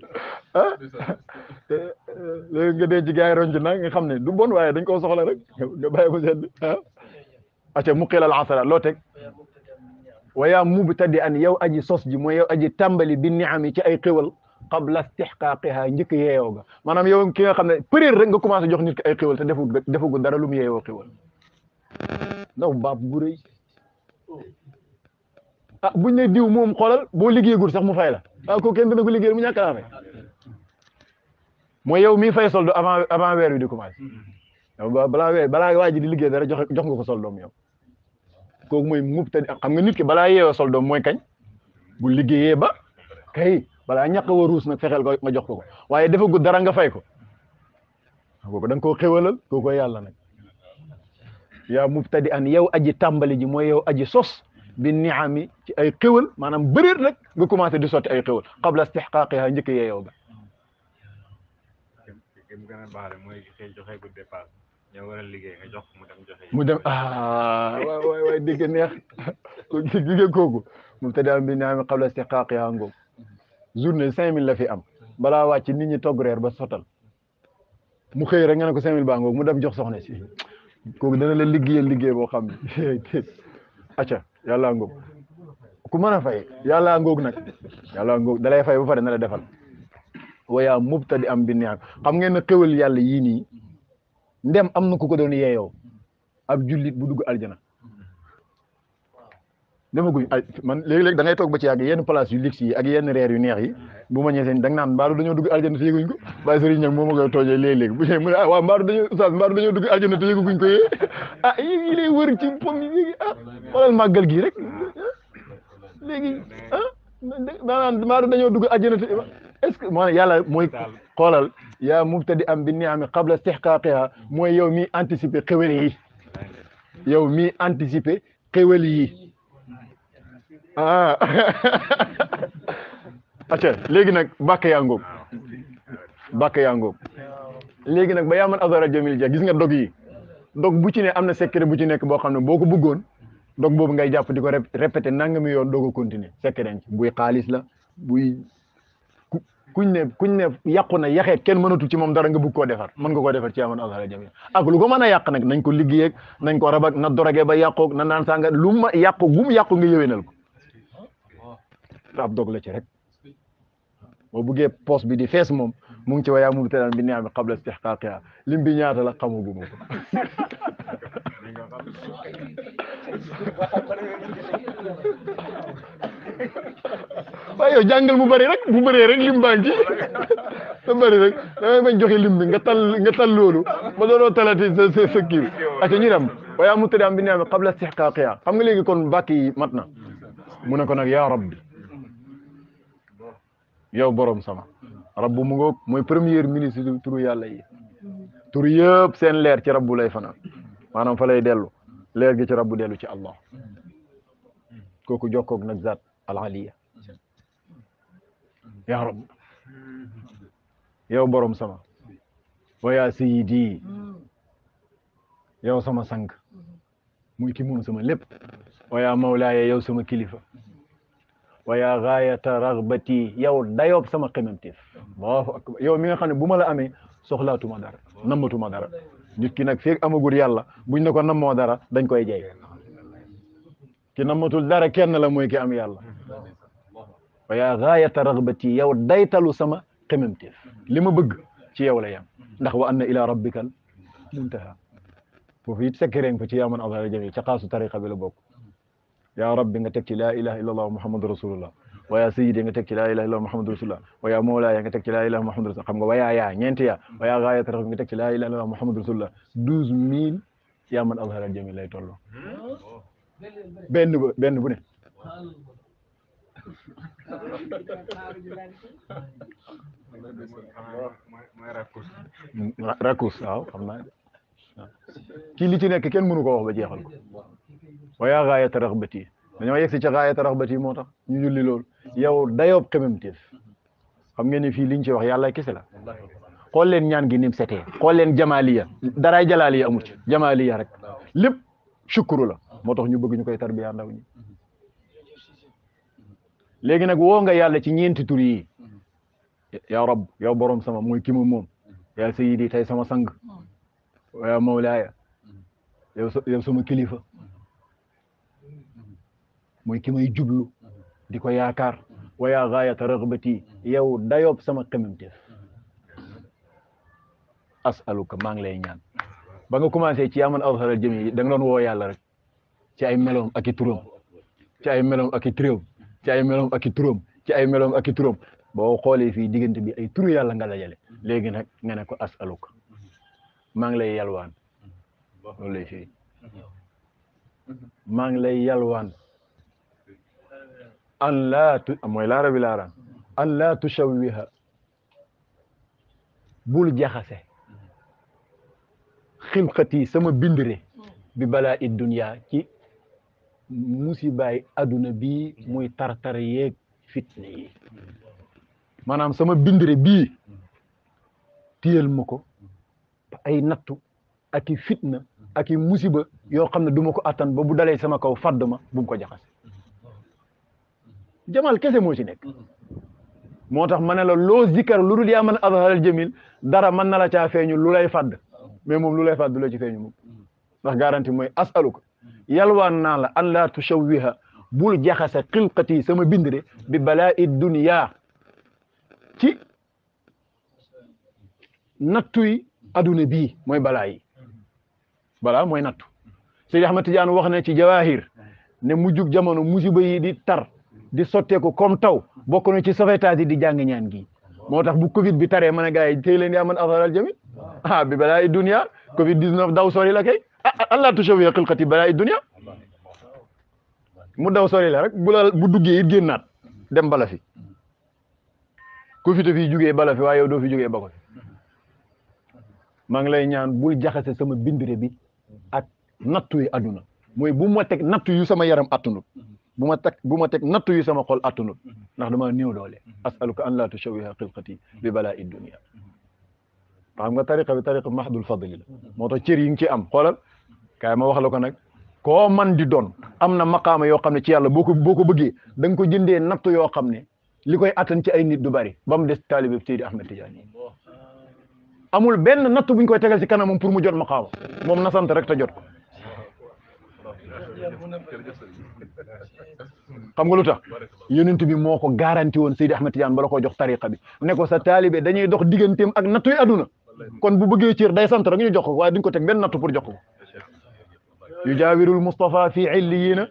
léegi nga denc gars yi ronc nag nga xam ne du bon waaye dañ koo soxla rek nga bàyyi mu sedd acca mu xiilal asalaat loo teg waya mubtadi an yow aji sos ji mooy yow aji tàmbali bi niami ci ay xéwal qabla istihqaaqiha njëkk yeeyoo ga maanaam yow ki nga xam ne përéer rek nga commencé jox nit ki ay xéwal te defagu dara lu mu yeeyoo xéwal ndaw baab bu rëy buñ ne diw moom xoolal boo liggéeyagul sax mu fay la ko kenn dina ko liggéey mu ñàkk laa fay mooy yow mii fay soldo avant weer wi di commencé balaa waa ji di liggéey dara jox nga ko soldoom yow kooku mooy mubtadi xam nga nit ki balaa yeewoo soldoom mooy kañ bu liggéeyee ba kay balaa ñàkk a ruus nag fexeel ko nga jox ko waaye defagu dara nga fay ko kooku da nga koo xéwalal kooku yàlla nag yaa mubtadi an yow aji tàmbali ji mooy yow aji sos bi niami ci ay xéwal maanaam bëreet nag nga commencé di sotti ay xéwal qabla istihqaaqiha njëkk yeeyoo ga mu gën a baax mooy xëy joxe gu dépasse ñoo war a liggéey nga jox mu dem joxe mu dem waay dégg neex jigéen kooku mubtadi an bi niami qabla istihqaaqiha ngoog journée 5000 la fi am balaa wàcc nit ñi togg reer ba sottal mu xëy rek nga ne ko 5000 baa ngoog mu dem jox soxna si kooku dana la liggéeyal liggéey boo xam ne acca yàlla ngoog ku mën a fay yàlla ngoog nag yàlla ngoog dalay fay ba pare na la defal waya mubtadi am bi niam xam ngeen ne xéwal yàlla yii nii ndem am na ku ko doon yeeyoo ab jullit bu dugg aljana demaguñ man léegi-léegi da ngay toog ba ci yàgg yenn place yu luxe yi ak yenn reer yu neex yi bu ma ñëwee seen da nga naan mbaaru dañoo dugg aljana te yëguñ ko Baye Serigne Niang moo ma koy toojee léeg-léeg bu ñëwee mu ne waaw mbaaru dañoo dugg aljana te yëguñ ko yee yi lay wër ci pom yi léegi xoolal màggal gii rek léegi maanaam mbaaru dañoo dugg aljana te est-ce que maanaam yàlla mooy xoolal yaa mubtadi am bi ni'ami qabla istihqaaqiha mooy yow mi anticiper xéwal yi yow mi anticiper xéwal yi acca léegi nag bàkk yaa ngóob léegi nag ba yaa man azara jamil ja gis nga dog yi dog bu ci ne am na secret bu ci nekk boo xam ne boo ko bëggoon dog boobu ngay jàpp di ko répété nangami yoon doog a continuer secret ci buy xaalis la buy kuñ ne yàqu na yaxeet kenn mënatul ci moom dara nga bëgg koo defar mën nga koo defar ci yaa man azara jamil ak lu ko mën a yàq nag nañ ko liggéey nañ ko rabak na dorogee ba yàqoog na naan sànga lu ma yàqu bu mu yàqu nga yëwénal ko ab dog la ci rek boo buggee poste bi di fees moom mu ngi ci wayaa mubtadi bi ni'ami qabla istihqaaqiha lim bi ñaata la xamaguma ko waaye yow jàngal mu bëri rek bu bëree rek lim baa ngi ci sa bëri rek damay bañ joxe lim bi nga tal loolu ba doonoo talati sa kii ak ñu dem wayaa mubtadi bi ni'ami qabla istihqaaqiha xam nga léegi kon bàkk yi mat na mu ne ko nag yaa rabbi yow borom sama rabbu mu ngoog mooy premier ministre turu yàlla yi turu yëpp seen leer ci rabbu lay fanaan maanaam fa lay dellu leer gi ci rabbu dellu ci allah kooku jokkoog nag zaat al aliya yaa rabb yow borom sama wa yaa sayyidi yow sama sang muy ki moom sama lépp wa yaa mawlaaya yow sama kilifa wa yaa gaayata ragbati yow dayoob sama xememteef allahu akbar yow mi nga xam ne bu ma la amee soxlaatuma dara nammatuma dara nit ki nag feeg amagul yàlla buñ ne ko nammoo dara dañ koy jey ki nammatul dara kenn la mooy ki am yàlla wa yaa gaayata ragbati yow daytalu sama xememteef li ma bëgg ci yow la yam ndax wa anna ila rabbikal muntaha foofu it sekkereen fa ci yaa man azhara jamil ca xaasu tariqa bi la bokk yaa rabbi nga teg ci laa ilaha illa allah muhammadu rasulullah wa yaa sayyidi nga teg ci laa ilaha illa allah muhammadu rasulullah wa yaa mawlaaya nga teg ci laa ilaha muhammadu rasulullah xam nga wa yaa ñeenti yaa wa yaa gaayata ragbati nga teg ci laa ilaha illa allah muhammadu rasulullah 12000 yaa man azhara jamil lay tolloo benn bu ne rakkus waaw xam naa kii li ci nekk kenn mënu ko wax ba jeexal ko wa yaa gaayata raxbati dañoo yegg si ca gaayata raxbati moo tax ñu julli loolu yow dayoob xememteef xam ngeen ni fii liñ ci wax yàlla kese la xool leen ñaan gi nim setee xool leen jamaaliya daraay jalaaliya amu ci jamaaliya rek lépp shukuru la moo tax ñu bëgg ñu koy tarbiya ndaw ñi léegi nag woo nga yàlla ci ñeenti tur yi ya rab yow borom sama mooy ki ma moom yaa sayyidi tey sama sang yaa mawlaaya yow sama kilifa mooy ki may jublu di ko yaakaar wa yaa gaayata ragbati yow dayoob sama xememteef asaluka maa ngi lay ñaan ba nga commencé ci yaa man azharal jami da nga doon woo yàlla rek ci ay meloom ak i turam ci ay meloom ak i turam ci ay meloom ak i turam ci ay meloom ak i turam boo xoolee fii diggante bi ay turu yàlla nga dajale léegi nag nga ne ko asaluka maa ngi lay yalwaan loolu lay fii maa ngi lay yalwaan an laa tu mooy laara bi laaraan an laa tushawwiha bul jaxase xilqati sama bindire bi balaa it dunya ci musibaay aduna bii muy tartar yeeg fitne yi maanaam sama bindire bii téyel ma ko ay nattu ak i fitna ak i musiba yoo xam ne du ma ko attan ba bu dalee sama kaw fadd ma bu mu ko jaxase jamal kese moo ci nekk moo tax ma ne la loo zikkar lu dul yaa man azharal jamil dara mën na la caa feeñu lu lay fadd mais moom lu lay fadd du la ci feeñu moom ndax garanti mooy asaluka yalwaan naa la an laa tushawwiha bul jaxase xilqati sama bindire bi balaa i dunya ci nattuy aduna bii mooy balaa yi balaa mooy nattu Seydi Ahmad Tidiane wax ne ci jawahir ne mujjug jamono musiba yi di tar di sotteeku comme taw bokk na ci sauvetage yi di jàng ñaan gi moo tax bu covid bi taree mën a gars yi tey leen yaa man azharal jamil bi balaa i dunya covid 19 daw sori la kay allah tushawwiha xilqati balaa i dunya mu daw sori la rek bu duggee it génnaat dem bala fi ku fi te fii jugee bala fi waaye yow doo fi jugee ba ko fi maa ngi lay ñaan bul jaxase sama bindire bi ak nattu yi aduna mooy bu ma teg nattu yu sama yaram attunut bu ma teg nattu yu sama xol attunut ndax dama néew doole asaluka an laa tushawwiha xilqati bi balaa i dunya xam nga tariqa bi tariqa mahdul fadli la moo tax cër yi ngi ci am xoolal kaay ma wax la ko nag koo man di doon am na maqaama yoo xam ne ci yàlla boo ko bëggee da nga ko jëndee nattu yoo xam ne li koy attan ci ay nit du bari ba mu des taalibe Seydi Ahmed Tidiane amul benn nattu buñ koy tegal ci kanamam pour mu jot maqaama moom na sant rek te jot ko xam nga lu tax yonent bi moo ko garanti woon Seydi Ahmed Tidiane bala koo jox tariqa bi ne ko sa taalibe dañuy dox digganteem ak nattu yi aduna kon bu bëggee cër day sant rek ñu jox ko waaye duñ ko teg benn nattu pour jox ko yujaawirul Mustafa fi illiyina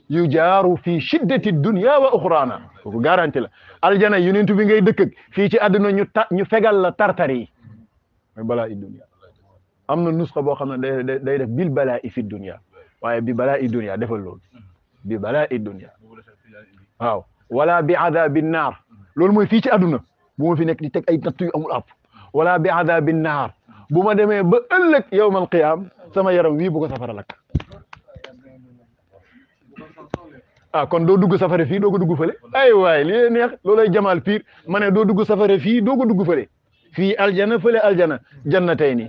yujaaru fi shiddati dunya wa uxraana kooku garanti la aljana yonent bi ngay dëkk fii ci àdduna ñu fegal la tartar yi mooy balaa i dunya am na nusxa boo xam ne day def bil balaa i fi dunya waaye bi balaa i dunya defal loolu bi balaa i dunya waaw wala bi adabi naar loolu mooy fii ci àdduna bu ma fi nekk di teg ay nattu yu amul àpp wala bi adabi naar bu ma demee ba ëllëg yawmal qiyaam sama yaram wii bu ko safara lakk kon doo dugg safara fii doo ko dugg fële ay waay li neex loolay jamaal piir ma ne doo dugg safara fii doo ko dugg fële fii aljana fële aljana jannatayni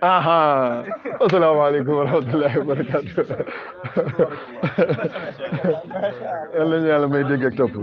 aha asalaamaaleykum wa rahmatullahi wa barakatuh yàlla ñu yàlla may dégg ak topp